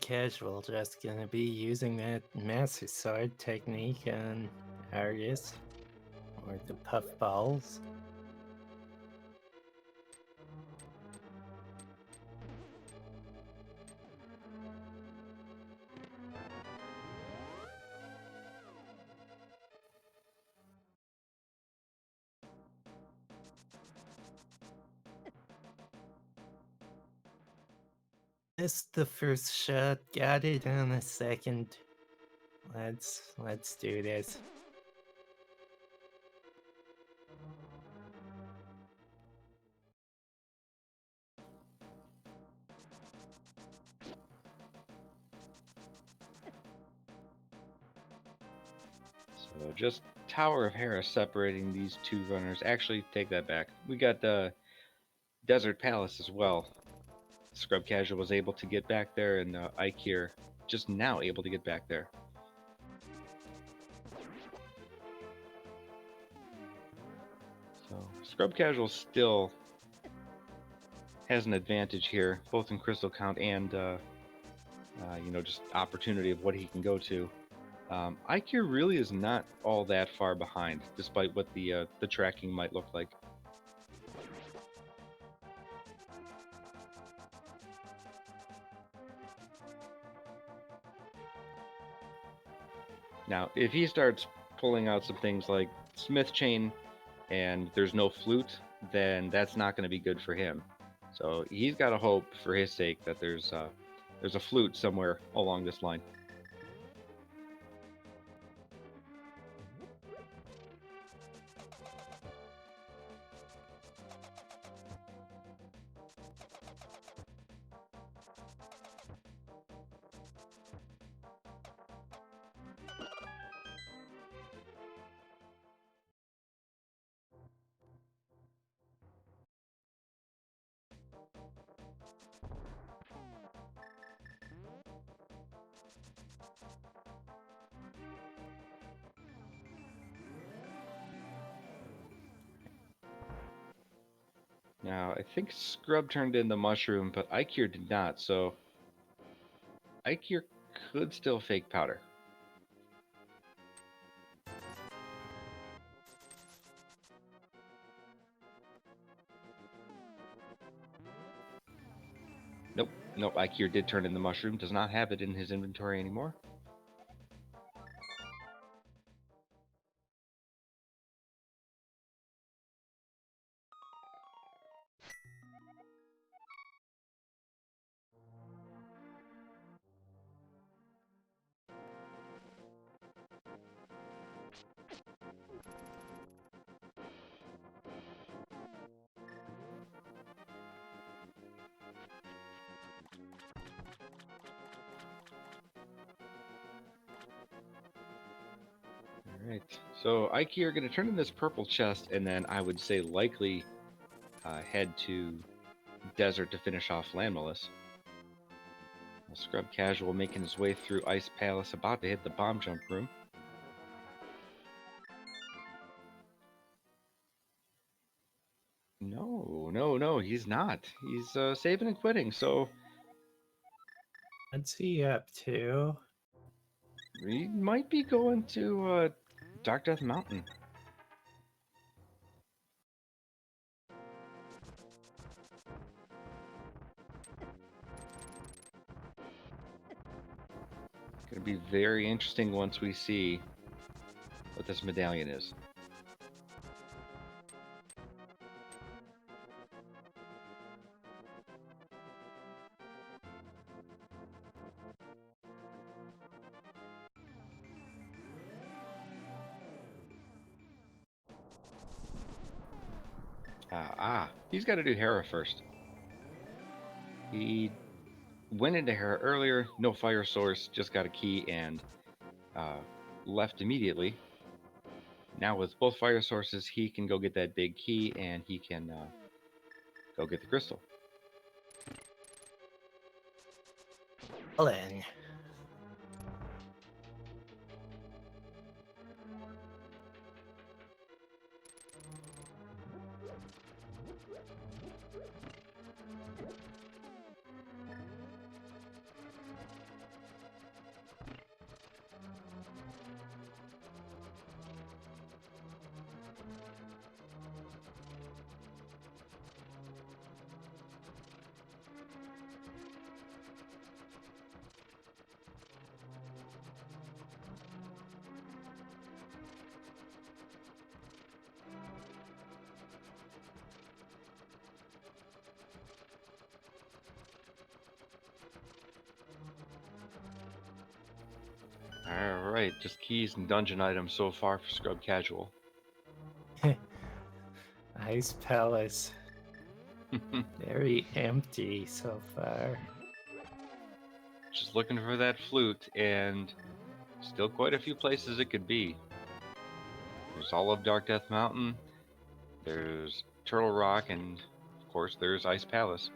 Casual just gonna be using that Master Sword technique on Argus, or the puffballs. Missed the first shot, got it on the second. Let's do this. So just Tower of Hera separating these two runners. Actually, take that back. We got the Desert Palace as well. ScrubCasual was able to get back there, and Eykir just now able to get back there. So ScrubCasual still has an advantage here, both in crystal count and just opportunity of what he can go to. Eykir really is not all that far behind, despite what the tracking might look like. Now, if he starts pulling out some things like Smith Chain and there's no flute, then that's not going to be good for him. So he's got to hope, for his sake, that there's There's a flute somewhere along this line. Now, I think Scrub turned in the mushroom, but Eykir did not, so Eykir could still fake powder. Nope, nope, Eykir did turn in the mushroom, does not have it in his inventory anymore. Alright, so Eykir are going to turn in this purple chest, and then I would say likely head to Desert to finish off Landmalice. ScrubCasual making his way through Ice Palace, about to hit the bomb jump room. No, he's not. He's saving and quitting, so What's he up to? he might be going to Dark Death Mountain. Going to be very interesting once we see what this medallion is. He's got to do Hera first. He went into Hera earlier, no fire source, just got a key and left immediately. Now with both fire sources, he can go get that big key and he can go get the crystal. Ellen. Alright, just keys and dungeon items so far for ScrubCasual. Ice Palace. Very empty so far. Just looking for that flute, and still quite a few places it could be. There's all of Dark Death Mountain, there's Turtle Rock, and of course there's Ice Palace.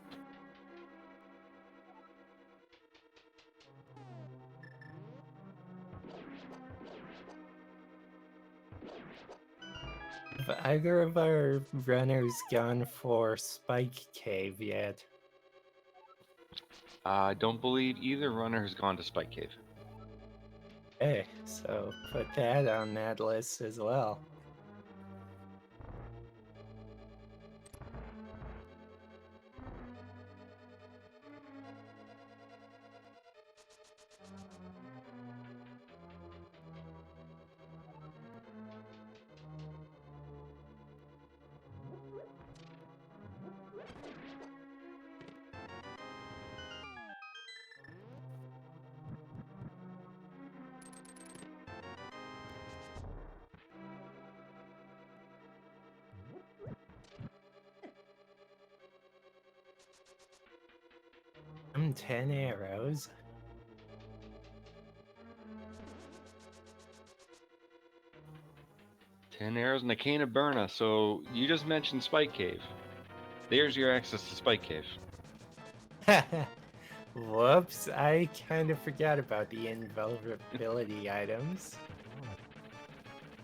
Have either of our runners gone for Spike Cave yet? I don't believe either runner has gone to Spike Cave. Okay, so put that on that list as well. 10 arrows. Ten arrows and a cane of Burna. So you just mentioned Spike Cave. There's your access to Spike Cave. Whoops, I kind of forgot about the invulnerability items.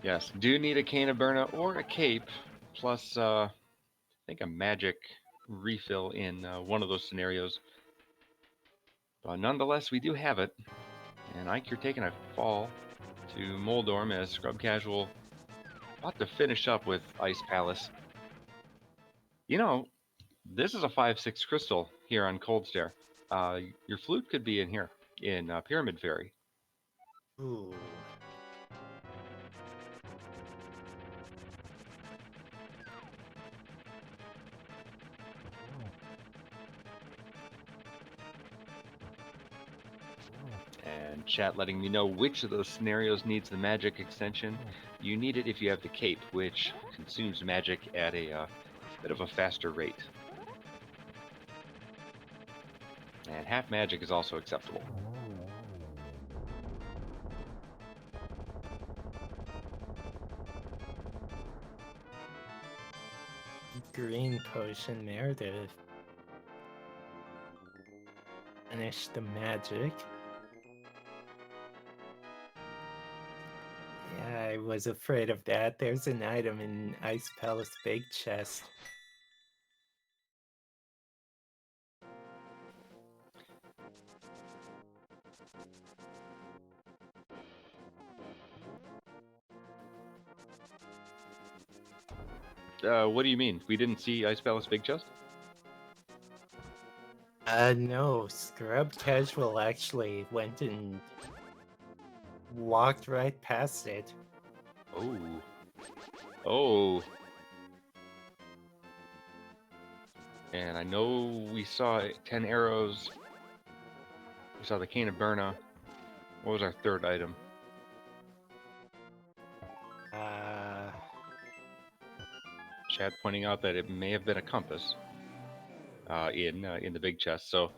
Yes, do need a cane of Burna or a cape, plus I think a magic refill in one of those scenarios. But nonetheless, we do have it. And Eykir taking a fall to Moldorm as ScrubCasual about to finish up with Ice Palace. You know, this is a 5/6 crystal here on Cold Stare. Your flute could be in here, in Pyramid Fairy. Ooh. And chat letting me know which of those scenarios needs the magic extension. You need it if you have the cape, which consumes magic at a bit of a faster rate. And half magic is also acceptable. Green potion there to finish the magic. Yeah, I was afraid of that. There's an item in Ice Palace Big Chest. What do you mean? We didn't see Ice Palace Big Chest? No, ScrubCasual actually went and walked right past it. Oh. Oh. And I know we saw 10 arrows. We saw the cane of Burna. What was our third item? Chad pointing out that it may have been a compass in the big chest. So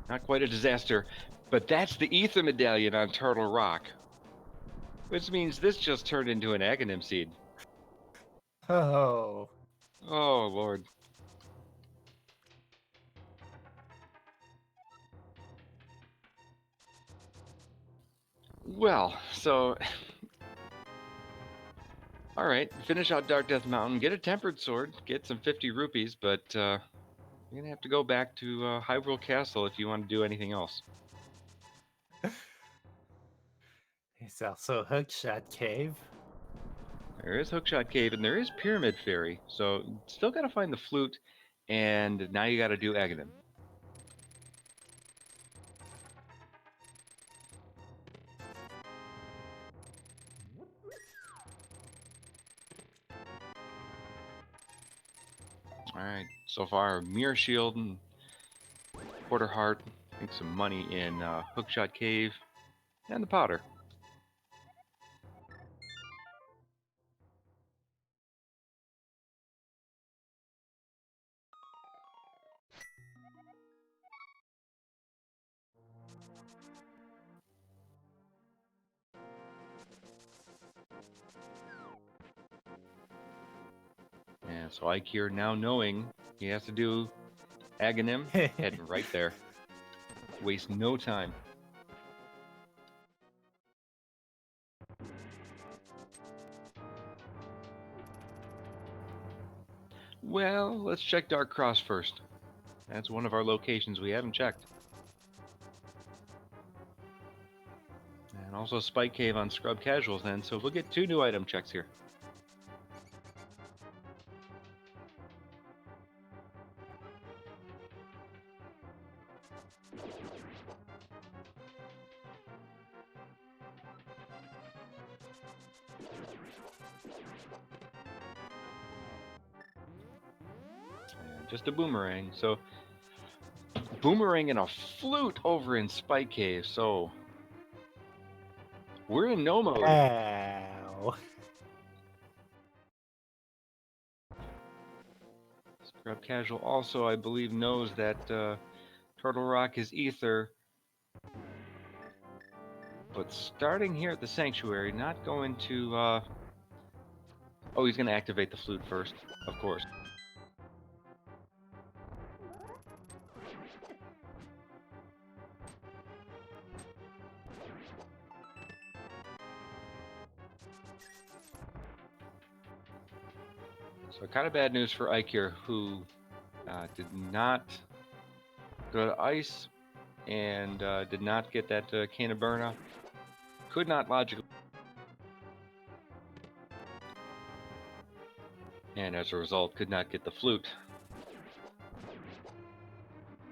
not quite a disaster, but that's the ether medallion on Turtle Rock, which means this just turned into an Aghanim seed. Oh. Oh Lord. Well, so all right, finish out Dark Death Mountain, get a tempered sword, get some 50 rupees, but you're gonna have to go back to Hyrule Castle if you want to do anything else. There's also Hookshot Cave. There is Hookshot Cave and there is Pyramid Fairy, so still gotta find the flute, and now you gotta do Aghanim. Alright, so far Mirror Shield and Quarter Heart, I think some money in Hookshot Cave, and the Powder. And so Eykir, now knowing he has to do Aghanim, heading right there. Waste no time. Well, let's check Dark Cross first. That's one of our locations we haven't checked. And also Spike Cave on ScrubCasual then, so we'll get 2 new item checks here. And just a boomerang. So boomerang and a flute over in Spike Cave. So we're in no mode. Ow. ScrubCasual also, I believe, knows that Turtle Rock is Ether. But starting here at the Sanctuary, not going to... Oh, he's going to activate the flute first, of course. So kind of bad news for Eykir, who did not go to ice and did not get that Cane of Burna. Could not logically. And as a result, could not get the flute.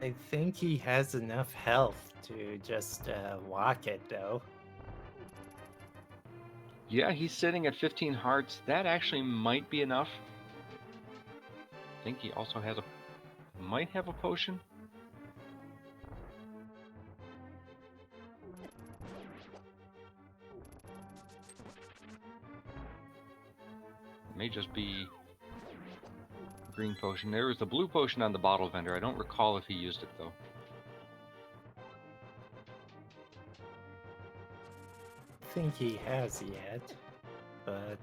I think he has enough health to just walk it, though. Yeah, he's sitting at 15 hearts. That actually might be enough. I think he also has might have a potion. May just be green potion. There was the blue potion on the bottle vendor. I don't recall if he used it though. I think he has yet, but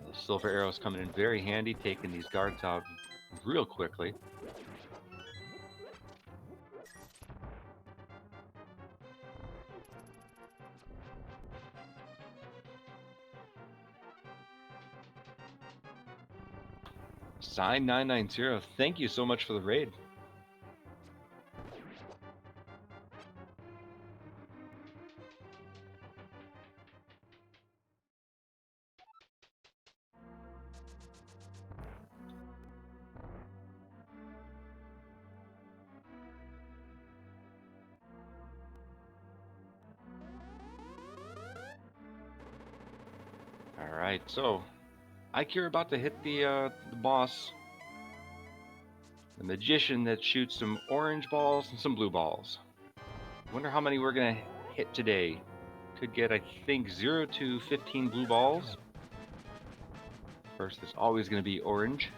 The silver arrows coming in very handy, taking these guards out real quickly. Sign 990, thank you so much for the raid. Alright, so Eykir about to hit the boss. The magician that shoots some orange balls and some blue balls. Wonder how many we're gonna hit today. Could get, I think, 0 to 15 blue balls. First, there's always gonna be orange.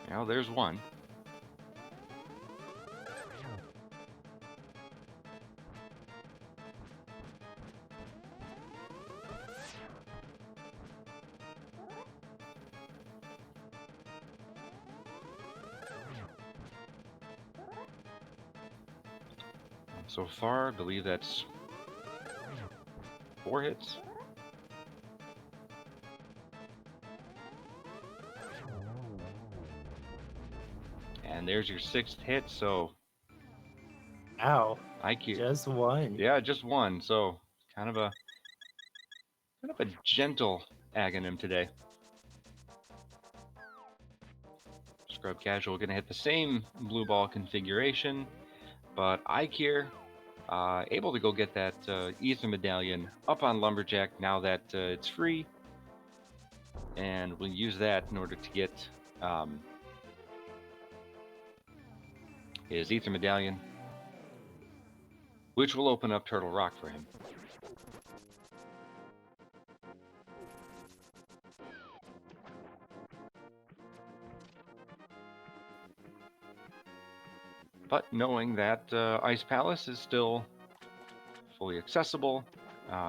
Now there's one. So far, I believe that's 4 hits. And there's your 6th hit, so ow, Eykir. just one. Yeah, just one. So kind of a gentle Aghanim today. ScrubCasual gonna hit the same blue ball configuration, but Eykir able to go get that Ether Medallion up on Lumberjack now that it's free, and we'll use that in order to get his Ether Medallion, which will open up Turtle Rock for him. But knowing that Ice Palace is still fully accessible,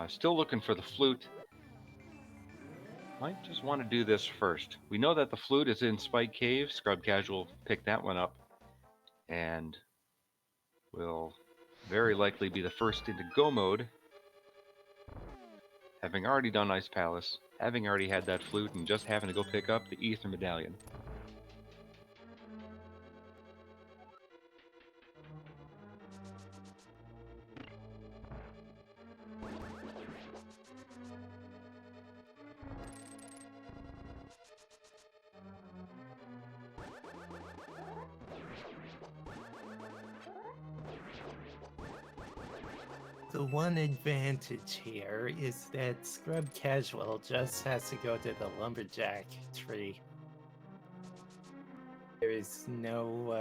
still looking for the flute, might just want to do this first. We know that the flute is in Spike Cave. ScrubCasual picked that one up, and will very likely be the first into go mode, having already done Ice Palace, having already had that flute, and just having to go pick up the Ether Medallion. the one advantage here is that ScrubCasual just has to go to the lumberjack tree. There is no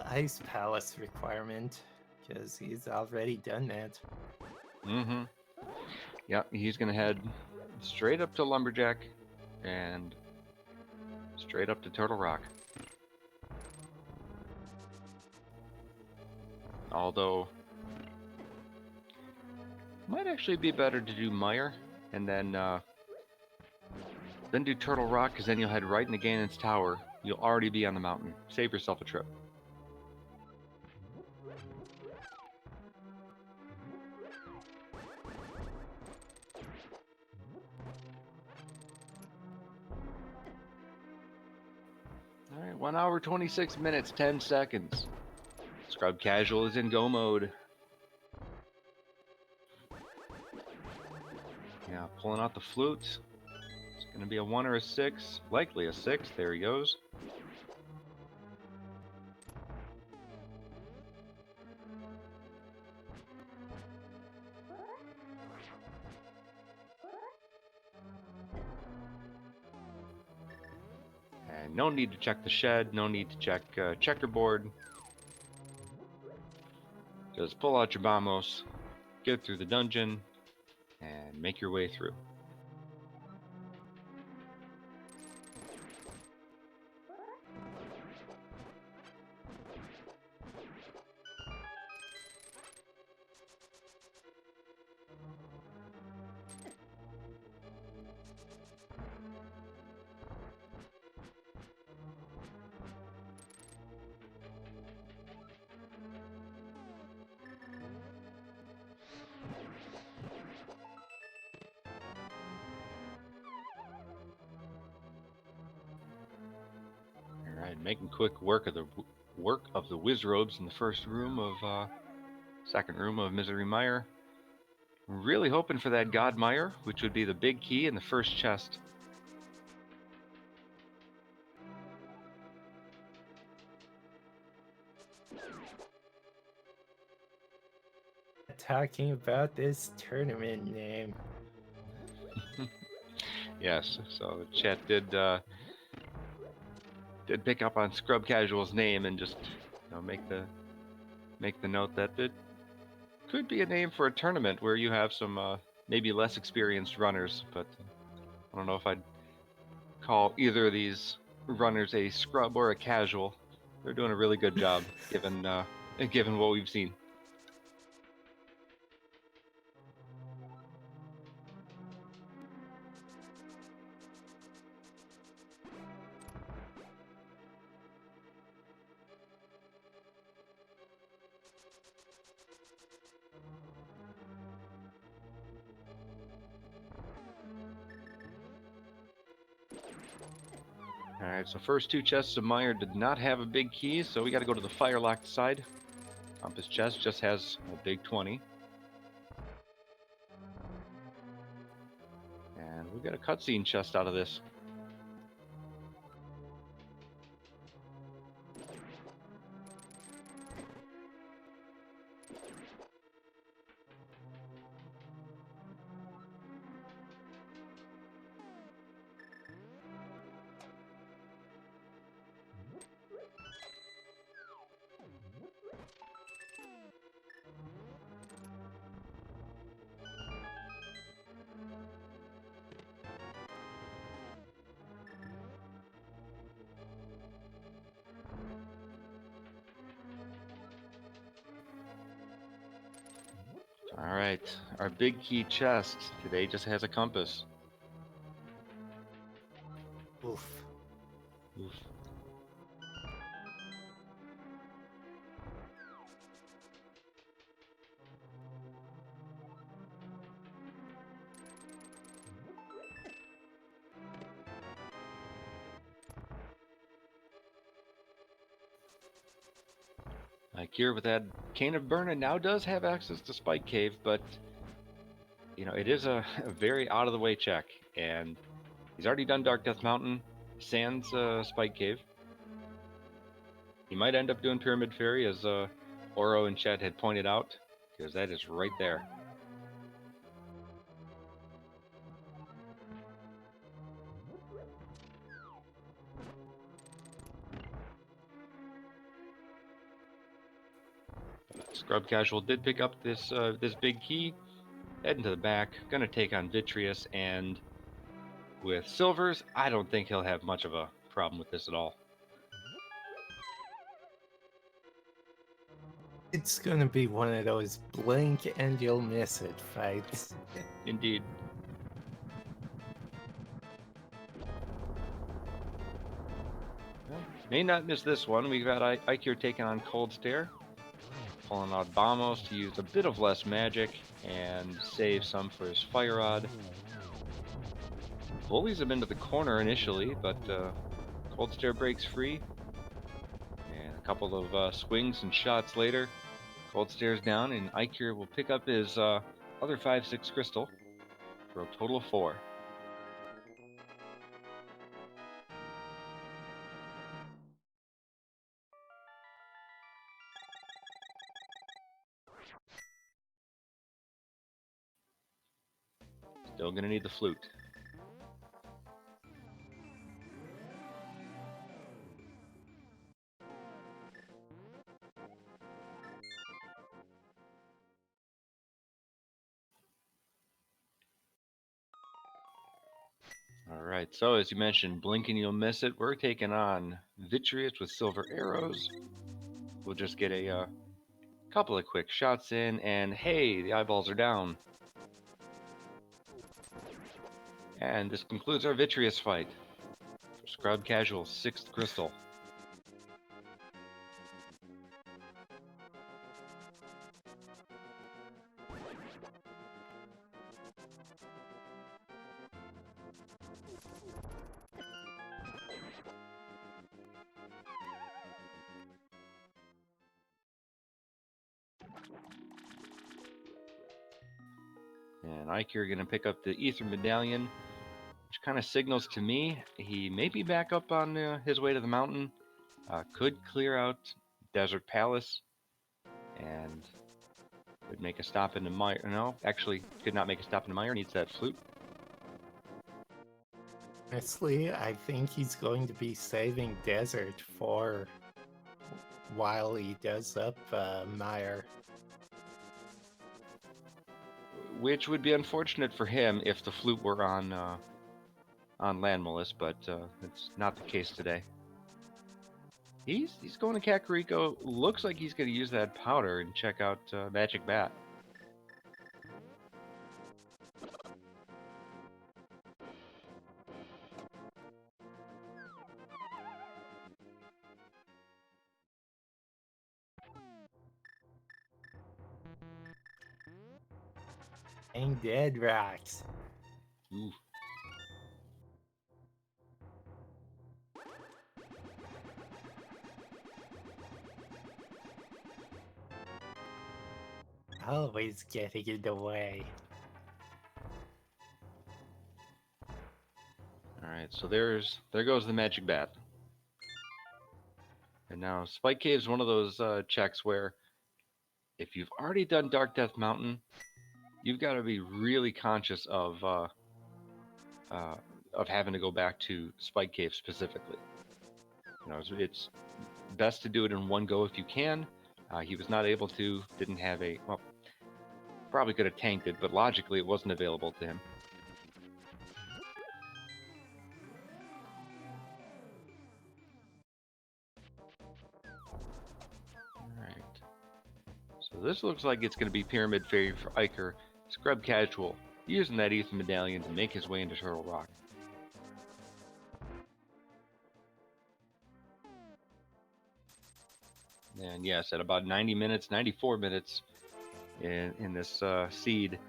ice palace requirement because he's already done that. Mm-hmm. Yep, he's gonna head straight up to Lumberjack and straight up to Turtle Rock. Although, might actually be better to do Mire and then do Turtle Rock, because then you'll head right into Ganon's Tower. You'll already be on the mountain. Save yourself a trip. Alright, 1 hour, 26 minutes, 10 seconds. ScrubCasual is in go mode. Yeah, pulling out the flute. It's going to be a 1 or a 6. Likely a 6. There he goes. And no need to check the shed. No need to check checkerboard. Just pull out your bombos, get through the dungeon, and make your way through. Alright, making quick work of the Wizrobes in the first room of second room of Misery Mire. Really hoping for that God Mire, which would be the big key in the first chest. Talking about this tournament name. Yes, so chat did pick up on ScrubCasual's name and just make the note that it could be a name for a tournament where you have some maybe less experienced runners, but I don't know if I'd call either of these runners a scrub or a casual. They're doing a really good job given what we've seen. Alright, so first two chests of Mire did not have a big key, so we got to go to the fire-locked side. Compass chest just has a big 20. And we got a cutscene chest out of this. Alright, our big key chest today just has a compass. Oof. Oof. Eykir with that Cane of Burna now does have access to Spike Cave, but it is a very out of the way check, and he's already done Dark Death Mountain, sans Spike Cave. He might end up doing Pyramid Fairy, as Oro and Chet had pointed out. because that is right there. ScrubCasual did pick up this this big key, heading to the back, gonna take on Vitreous, and with Silvers, I don't think he'll have much of a problem with this at all. It's gonna be one of those blink and you'll miss it fights. Indeed. Well, may not miss this one. We've got Eykir taking on Cold Stare, pulling out Bombos to use a bit of less magic and save some for his Fire Rod. Bullies him into the corner initially, but Cold Stare breaks free. And a couple of swings and shots later, Cold Stare's down, and Eykir will pick up his other 5/6 crystal for a total of 4. Still gonna need the flute. Alright, so as you mentioned, blink and you'll miss it. We're taking on Vitreous with silver arrows. We'll just get a couple of quick shots in, and hey, the eyeballs are down. And this concludes our Vitreous fight. ScrubCasual 6th crystal. And Eykir going to pick up the Ether Medallion, which kind of signals to me he may be back up on his way to the mountain. Could clear out Desert Palace, and would make a stop into Mire. No, actually, could not make a stop into Mire. Needs that flute. Honestly, I think he's going to be saving Desert for while he does up Mire. Which would be unfortunate for him if the flute were on Landmolus, but it's not the case today. He's going to Kakariko. Looks like he's going to use that powder and check out Magic Bat. Dang dead rocks. Ooh. Always getting in the way. Alright, so there goes the Magic Bat. And now Spike Cave is one of those checks where if you've already done Dark Death Mountain, you've got to be really conscious of having to go back to Spike Cave specifically. You know, it's best to do it in one go if you can. He was not able to, didn't have a, well, probably could have tanked it, but logically it wasn't available to him. Alright. So this looks like it's going to be Pyramid Fairy for Eykir. ScrubCasual, using that Ether Medallion to make his way into Turtle Rock. And yes, at about 90 minutes, 94 minutes in this seed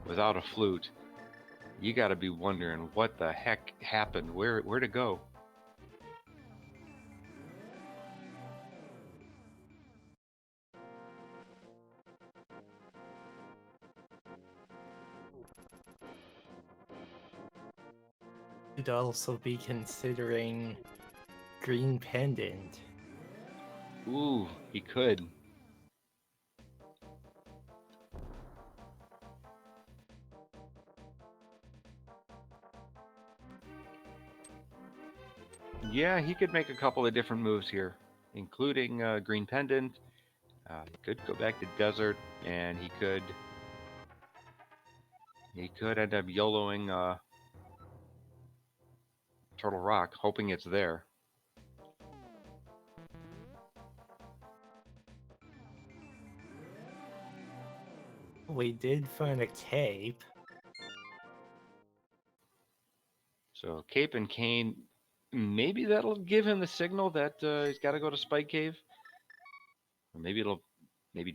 without a flute, you got to be wondering what the heck happened, where to go. Could also be considering Green Pendant. Ooh, he could. Yeah, he could make a couple of different moves here, including Green Pendant. He could go back to Desert, and he could end up YOLOing Turtle Rock, hoping it's there. We did find a cape. So Cape and Cane, maybe that'll give him the signal that he's got to go to Spike Cave. Or maybe it'll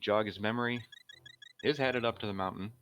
jog his memory. Is headed up to the mountain.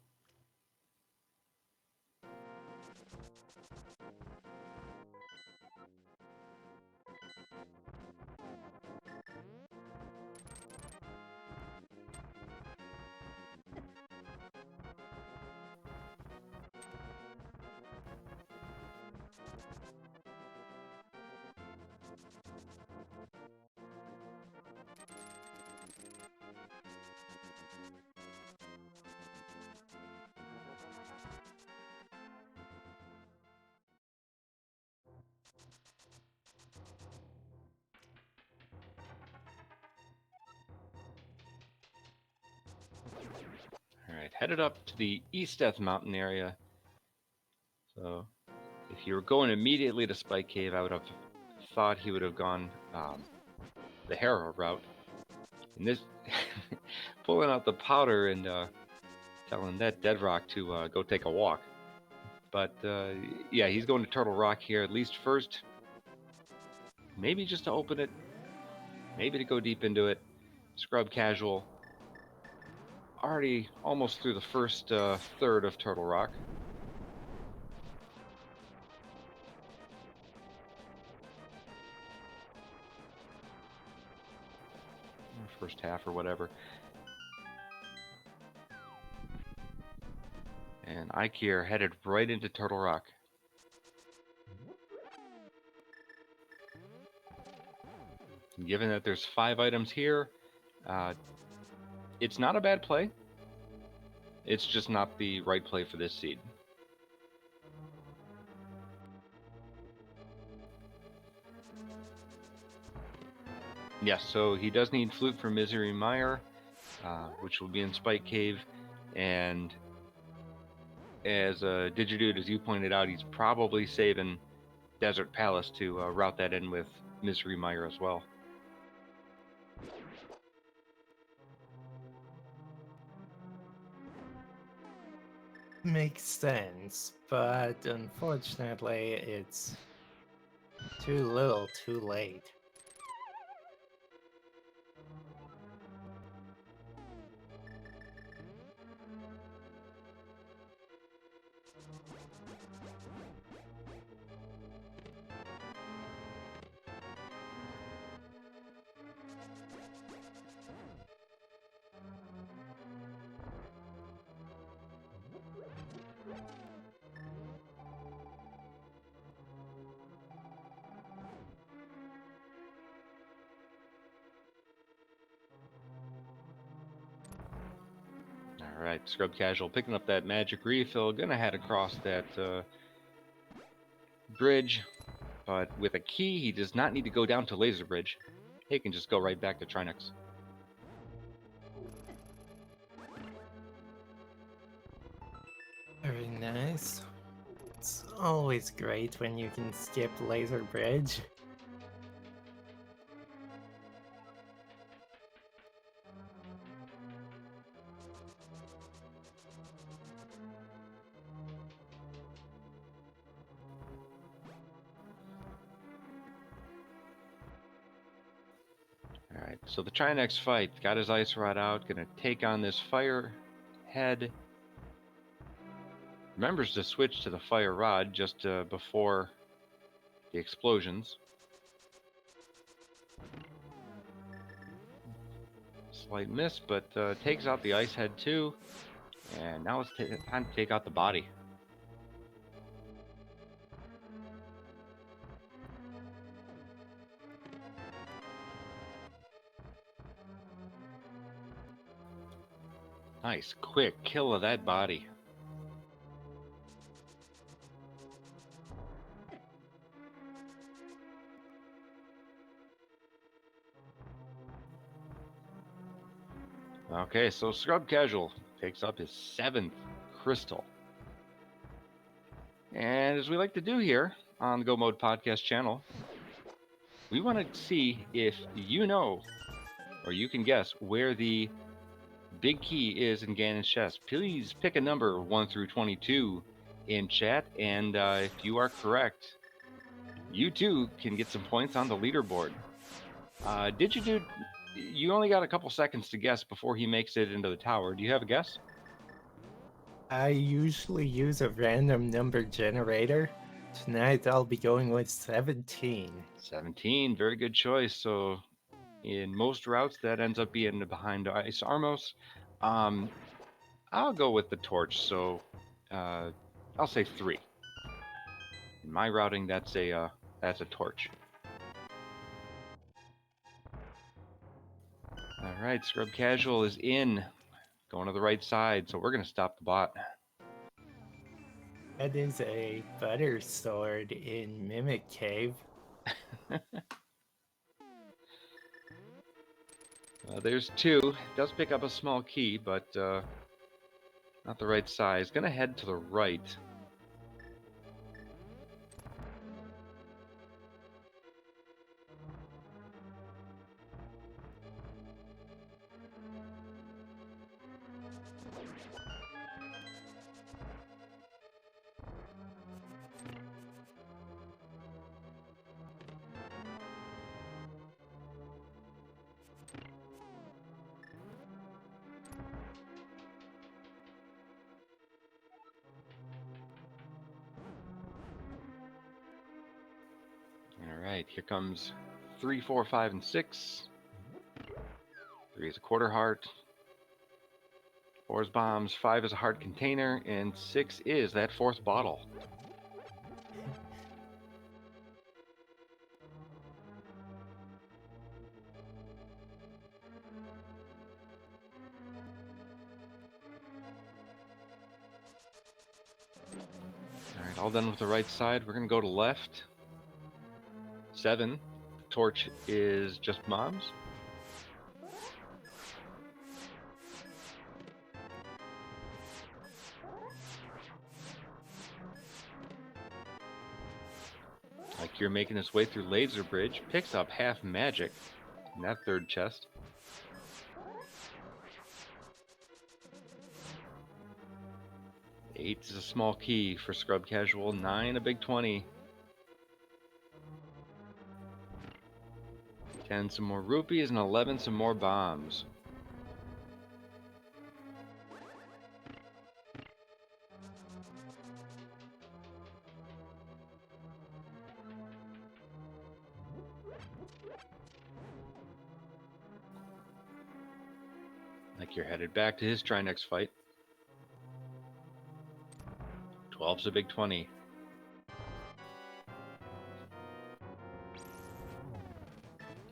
Alright, headed up to the East Death Mountain area. So, if you were going immediately to Spike Cave, I would have thought he would have gone the Harrow route. And this, pulling out the powder and telling that Dead Rock to go take a walk. But, yeah, he's going to Turtle Rock here, at least first. Maybe just to open it. Maybe to go deep into it. ScrubCasual. Already almost through the first third of Turtle Rock. First half or whatever. And Eykir headed right into Turtle Rock. Given that there's 5 items here, it's not a bad play. It's just not the right play for this seed. Yes, so he does need Flute for Misery Mire, which will be in Spike Cave, and as Digidude, as you pointed out, he's probably saving Desert Palace to route that in with Misery Mire as well. Makes sense, but unfortunately, it's too little, too late. Alright, ScrubCasual picking up that magic refill. Gonna head across that bridge, but with a key, he does not need to go down to Laser Bridge. He can just go right back to Trinex. Very nice. It's always great when you can skip Laser Bridge. Alright, so the Trinex fight. Got his Ice Rod out. Gonna take on this Fire Head. Remembers to switch to the Fire Rod just before the explosions. Slight miss, but takes out the Ice Head too. And now it's time to take out the body. Nice, quick kill of that body. Okay, so ScrubCasual picks up his 7th crystal. And as we like to do here on the Go Mode Podcast channel, we want to see if you know or you can guess where the big key is in Ganon's chest. Please pick a number 1 through 22 in chat, and if you are correct, you too can get some points on the leaderboard. You only got a couple seconds to guess before he makes it into the tower. Do you have a guess? I usually use a random number generator. Tonight I'll be going with 17. 17, very good choice. So in most routes, that ends up being behind Ice Armos. I'll go with the torch, so I'll say 3. In my routing, that's a torch. All right, ScrubCasual is in, going to the right side, so we're going to stop the bot. That is a butter sword in Mimic Cave. There's 2. It does pick up a small key, but not the right size. Going to head to the right. All right, here comes 3, 4, 5, and 6. 3 is a quarter heart. 4 is bombs. 5 is a heart container, and 6 is that 4th bottle. All right, all done with the right side. We're gonna go to left. 7. Torch is just bombs. Eykir making his way through Laser Bridge, picks up half magic in that 3rd chest. 8 is a small key for ScrubCasual. 9 a big 20. 10 some more rupees, and 11 some more bombs. Like you're headed back to his Trinex fight. 12's a big 20.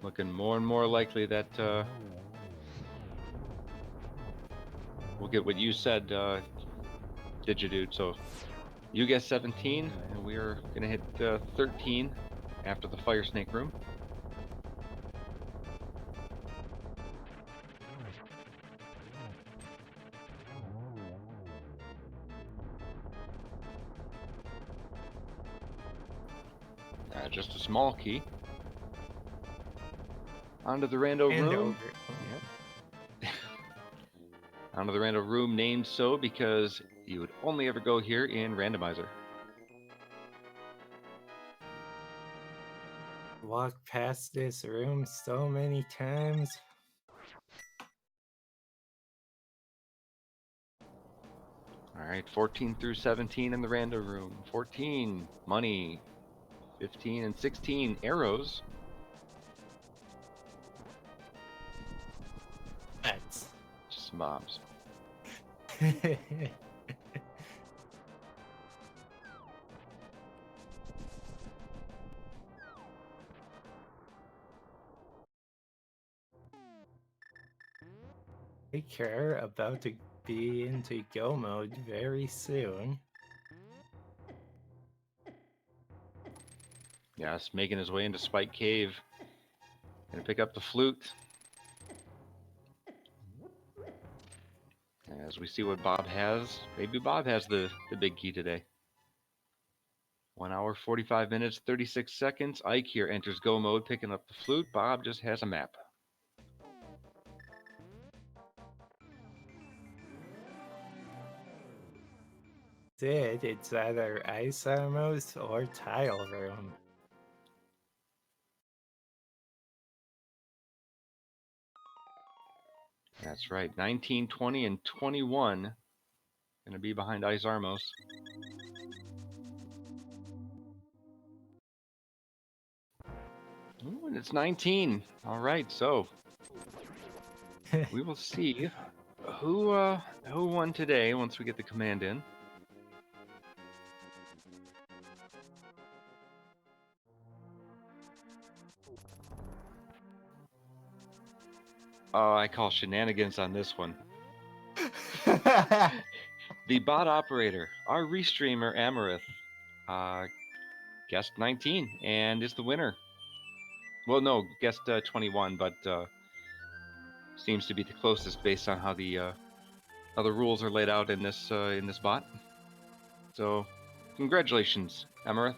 Looking more and more likely that we'll get what you said, Digidude. So you guess 17, and we are going to hit 13 after the Fire Snake room. Just a small key. Onto the rando And room. over. Onto the rando room, named so because you would only ever go here in randomizer. Walked past this room so many times. All right, 14 through 17 in the rando room. 14, money. 15 and 16, arrows. That's Just mobs. Eykir about to be into go mode very soon. Yes, making his way into Spike Cave. Gonna pick up the flute. As we see what Bob has, maybe Bob has the big key today. 1 hour, 45 minutes, 36 seconds. Eykir enters go mode, picking up the flute. Bob just has a map. It's either ice armors or tile room. That's right. 19, 20, and 21 going to be behind Ice Armos. Ooh, and it's 19. All right, so we will see who won today once we get the command in. Oh, I call shenanigans on this one. The bot operator, our restreamer Amarith, guessed 19 and is the winner. Well, no, guessed 21, but seems to be the closest based on how the other rules are laid out in this bot. So, congratulations, Amarith.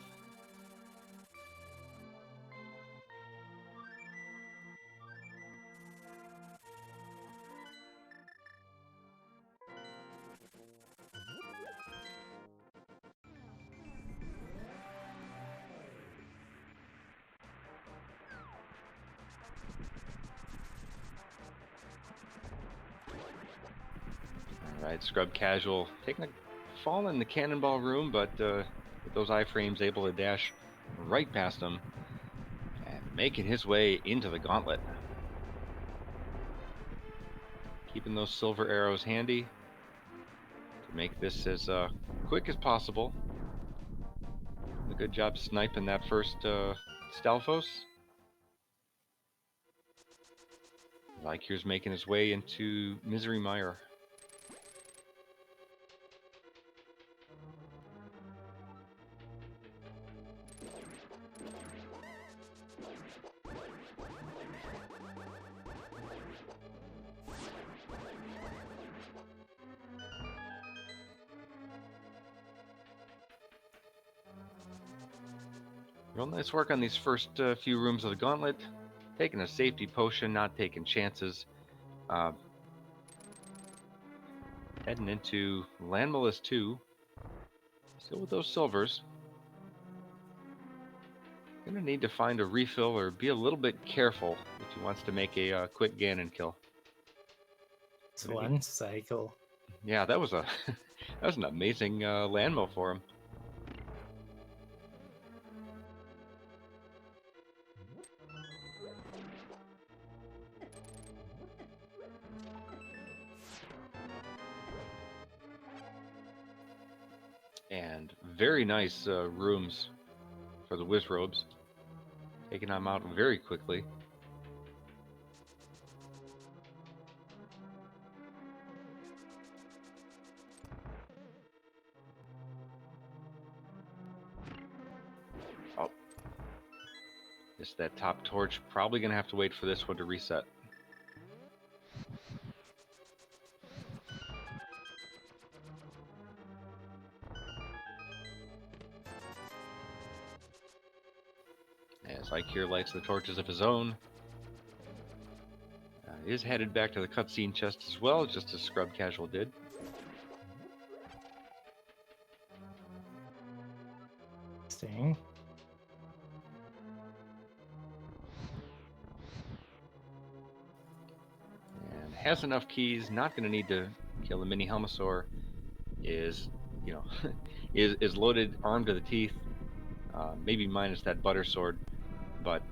All right, ScrubCasual taking a fall in the cannonball room, but with those iframes able to dash right past him and making his way into the gauntlet. Keeping those silver arrows handy to make this as quick as possible. A good job sniping that first Stalfos. Eykir's making his way into Misery Mire. Real nice work on these first few rooms of the gauntlet. Taking a safety potion, not taking chances. Heading into Landmalus 2. Still with those silvers. Gonna need to find a refill or be a little bit careful if he wants to make a quick Ganon kill. It's one cycle. Yeah, that was a that was an amazing landmill for him. And very nice rooms for the Wizrobes. Taking them out very quickly. Oh. Just that top torch. Probably going to have to wait for this one to reset. As Eykir lights the torches of his own. Is headed back to the cutscene chest as well, just as ScrubCasual did. Interesting. And has enough keys, not going to need to kill the mini Helmasaur. Is, you know, is loaded, armed to the teeth. Maybe minus that butter sword, but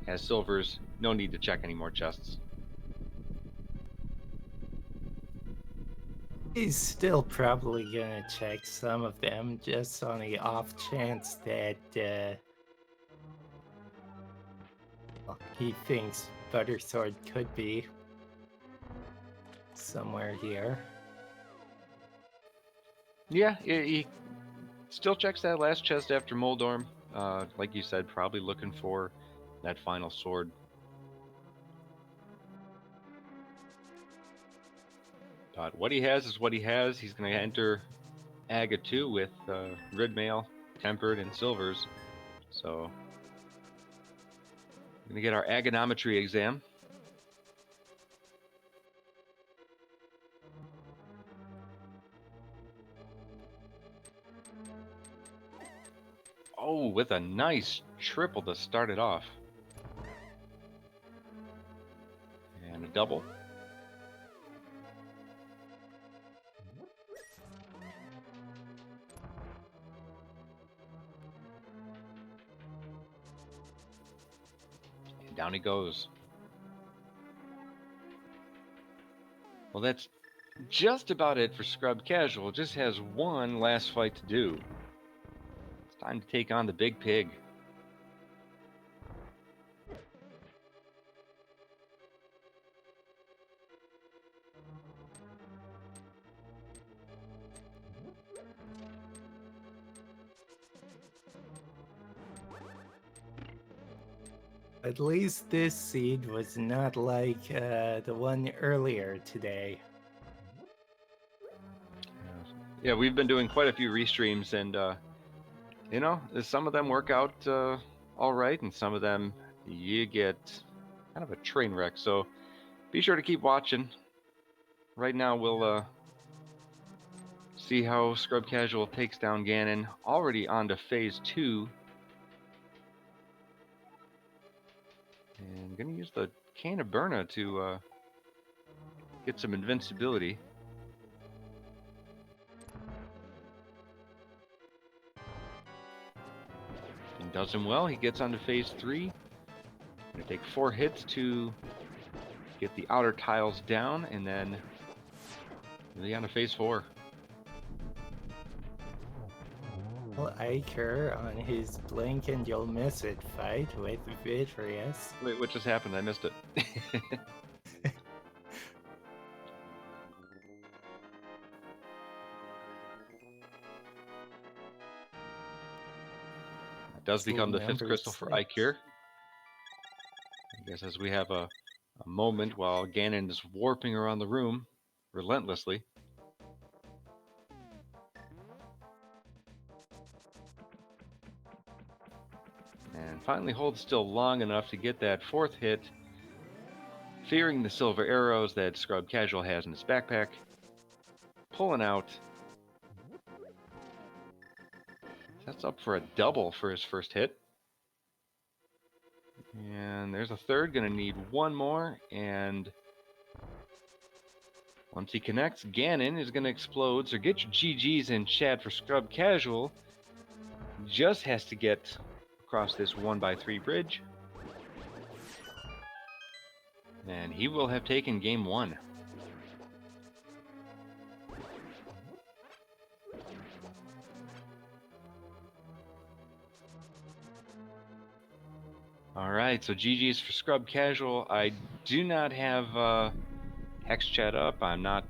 has silvers. No need to check any more chests. He's still probably gonna check some of them just on the off chance that he thinks Buttersword could be somewhere here. Yeah, he still checks that last chest after Moldorm. Like you said, probably looking for that final sword. But what he has is what he has. He's going to enter Aga 2 with Red Mail, Tempered, and Silvers. So, we're going to get our agonometry exam. Oh, with a nice triple to start it off. And a double. And down he goes. Well, that's just about it for ScrubCasual. Just has one last fight to do. It's time to take on the big pig. At least this seed was not like the one earlier today. Yeah, we've been doing quite a few restreams, and you know, some of them work out all right, and some of them you get kind of a train wreck. So be sure to keep watching. Right now, we'll see how ScrubCasual takes down Ganon. Already on to phase 2. And I'm gonna use the Can of Burna to get some invincibility. And does him well. He gets onto phase 3. Gonna take 4 hits to get the outer tiles down, and then really on to phase 4. Well, Eykir on his blink and you'll miss it fight with Vitreous. Wait, what just happened? I missed it. It does become the 5th Number crystal for 6. Eykir. I guess as we have a moment while Ganon is warping around the room relentlessly. And finally holds still long enough to get that 4th hit, fearing the silver arrows that ScrubCasual has in his backpack. Pulling out. That's up for a double for his first hit. And there's a 3rd, gonna need 1 more, and once he connects, Ganon is gonna explode. So get your GGs in chat for ScrubCasual. Just has to get across this 1x3 bridge. And he will have taken game 1. Alright, so GG's for ScrubCasual. I do not have Hex Chat up. I'm not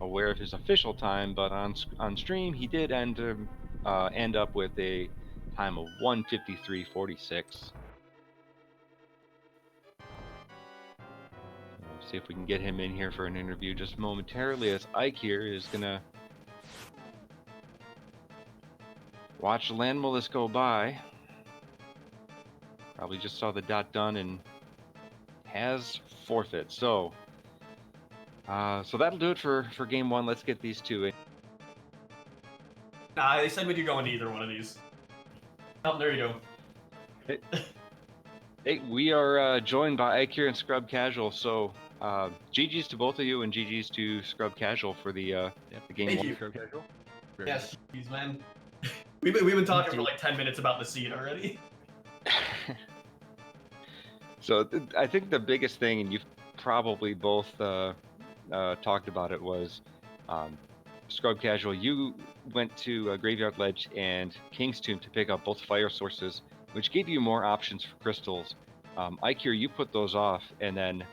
aware of his official time, but on stream he did end up with a time of 1:53:46. See if we can get him in here for an interview just momentarily, as Eykir is gonna watch Landmolus go by. Probably just saw the dot done and has forfeit. So that'll do it for game 1. Let's get these two in. Nah, they said we could go into either one of these. Oh, there you go. Hey, we are joined by Eykir and ScrubCasual, so GG's to both of you and GG's to ScrubCasual for the game Thank 1. you. ScrubCasual. Yes, jeez, man. We've been talking for like 10 minutes about the seed already. So I think the biggest thing, and you've probably both talked about it, was ScrubCasual. You went to Graveyard Ledge and King's Tomb to pick up both fire sources, which gave you more options for crystals. Eykir, you put those off and then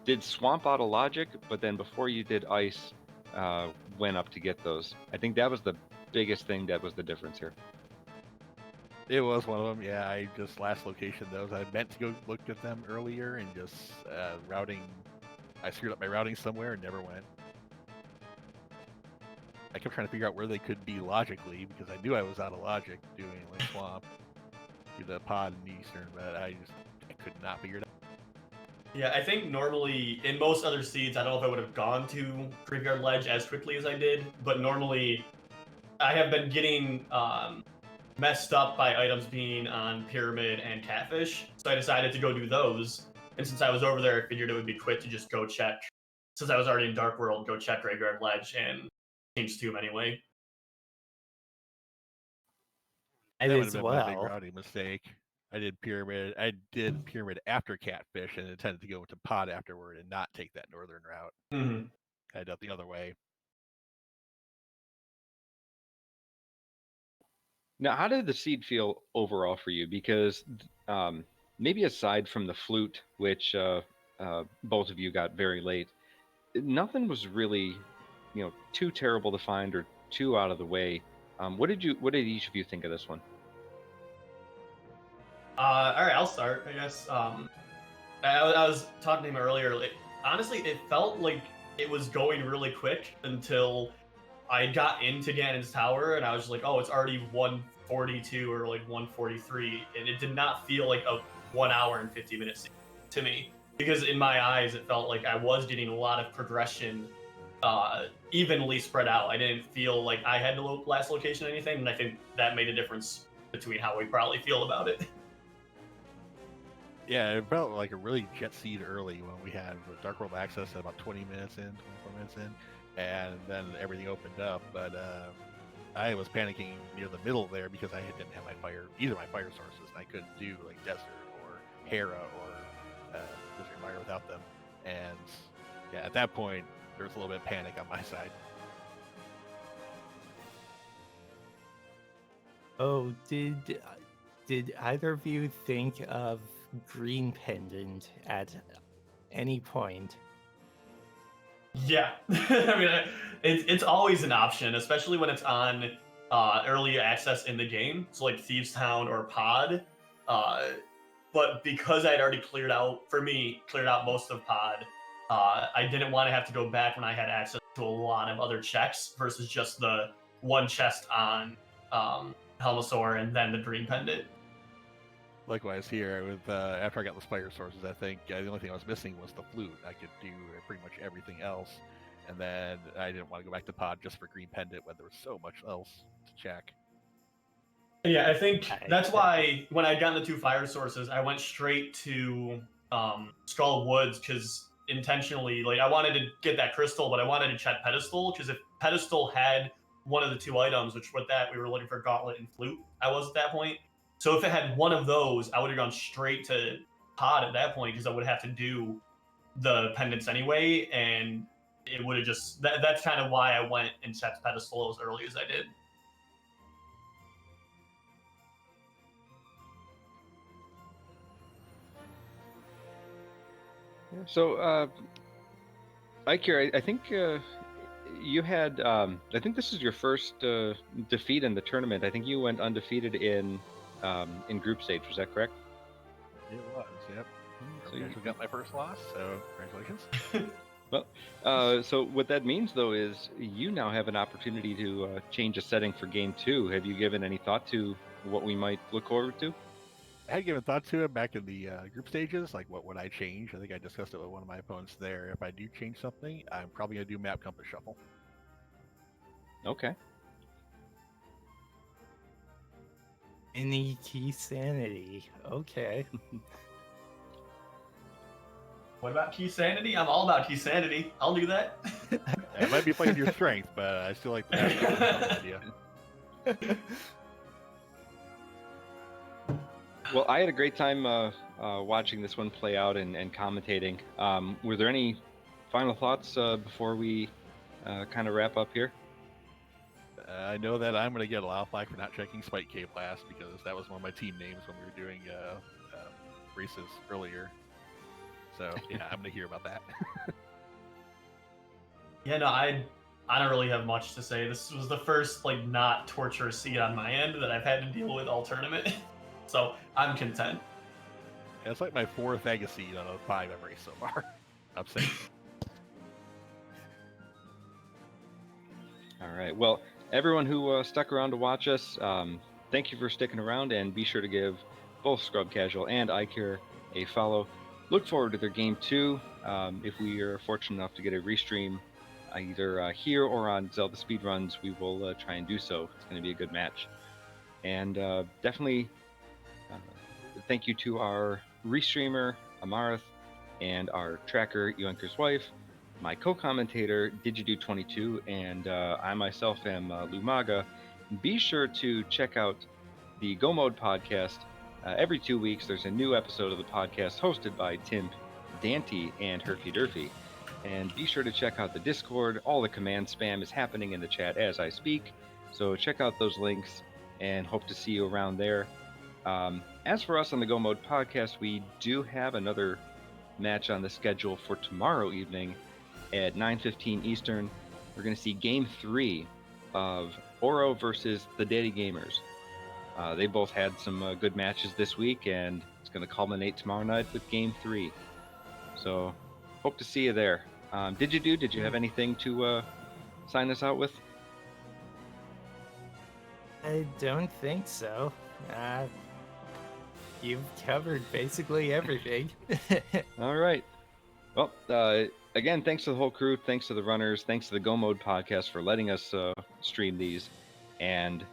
did Swamp out of logic, but then before you did Ice, went up to get those. I think that was the biggest thing that was the difference here. It was one of them. Yeah, I just last location those. I meant to go look at them earlier and just routing I screwed up my routing somewhere and never went. I kept trying to figure out where they could be logically because I knew I was out of logic doing like swamp to the pod in Eastern, but I could not figure it out. Yeah, I think normally in most other seeds, I don't know if I would have gone to Graveyard Ledge as quickly as I did, but normally I have been getting messed up by items being on Pyramid and Catfish, so I decided to go do those. And since I was over there, I figured it would be quick to just go check. Since I was already in Dark World, go check Graveyard Ledge and change Tomb anyway. Might That would as have been my big well. routing mistake. I did pyramid after Catfish and intended to go into pod afterward and not take that northern route. Mm-hmm. I did the other way. Now, how did the seed feel overall for you? Because maybe aside from the flute, which both of you got very late, nothing was really, too terrible to find or too out of the way. What did each of you think of this one? All right, I'll start, I guess. I was talking to him earlier. Honestly, it felt like it was going really quick until I got into Ganon's Tower, and I was like, oh, it's already 142 or like 143, and it did not feel like a 1 hour and 50 minutes to me. Because in my eyes, it felt like I was getting a lot of progression evenly spread out. I didn't feel like I had the last location or anything, and I think that made a difference between how we probably feel about it. Yeah, it felt like a really jet seed early when we had Dark World access at about 24 minutes in, and then everything opened up. But I was panicking near the middle there because I didn't have either my fire sources, and I couldn't do like Desert or Hera or Desert Fire without them. And yeah, at that point, there was a little bit of panic on my side. Oh, did either of you think of Green Pendant at any point? Yeah, I mean, it's always an option, especially when it's on early access in the game, so like Thieves Town or Pod. But because I'd already cleared out most of Pod, I didn't want to have to go back when I had access to a lot of other checks versus just the one chest on Helmasaur and then the Green Pendant. Likewise here, with after I got the fire sources, I think the only thing I was missing was the flute. I could do pretty much everything else, and then I didn't want to go back to pod just for Green Pendant when there was so much else to check. Yeah, I think that's why when I got the 2 fire sources, I went straight to Skull Woods because intentionally, like I wanted to get that crystal, but I wanted to check Pedestal because if Pedestal had one of the 2 items, which with that we were looking for Gauntlet and Flute, I was at that point. So if it had one of those, I would have gone straight to pod at that point because I would have to do the pendants anyway, and it would have just that's kind of why I went and checked Pedestal as early as I did. So, Eykir, I think you had. I think this is your first defeat in the tournament. I think you went undefeated in group stage. Was that correct? It was, yep. So you got my first loss, so congratulations. Well, so what that means though is you now have an opportunity to change a setting for game 2. Have you given any thought to what we might look forward to? I had given thought to it back in the group stages, like what would I change? I think I discussed it with one of my opponents there. If I do change something, I'm probably going to do map compass shuffle. Okay. Any key sanity? Okay. What about Key Sanity? I'm all about Key Sanity. I'll do that. It might be playing to your strength, but I still like the map compass idea. Well, I had a great time watching this one play out and commentating. Were there any final thoughts before we kind of wrap up here? I know that I'm going to get a lot of flack for not checking Spike Cave last because that was one of my team names when we were doing races earlier. So yeah, I'm going to hear about that. Yeah, no, I don't really have much to say. This was the first like not torturous seed on my end that I've had to deal with all tournament, so I'm content. Yeah, it's like my 4th Aga seed out of 5 I've raced so far. I'm safe. All right. Well, everyone who stuck around to watch us, thank you for sticking around, and be sure to give both ScrubCasual and Eykir a follow. Look forward to their game 2. If we are fortunate enough to get a restream either here or on Zelda Speedruns, we will try and do so. It's going to be a good match. And definitely thank you to our restreamer, Amarth, and our tracker, Eykir's wife, my co-commentator, Digido22, and I myself am Lumaga. Be sure to check out the Go Mode podcast. Every 2 weeks, there's a new episode of the podcast hosted by Tim Dante and Herfy Durfy. And be sure to check out the Discord. All the command spam is happening in the chat as I speak. So check out those links and hope to see you around there. As for us on the Go Mode podcast, we do have another match on the schedule for tomorrow evening at 9:15 Eastern. We're going to see Game 3 of Oro versus the Daddy Gamers. They both had some good matches this week, and it's going to culminate tomorrow night with Game 3. So, hope to see you there. Did you have anything to sign us out with? I don't think so. You've covered basically everything. All right. Well, again, thanks to the whole crew. Thanks to the runners. Thanks to the Go Mode podcast for letting us stream these. And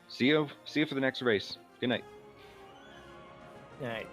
see you for the next race. Good night. All right.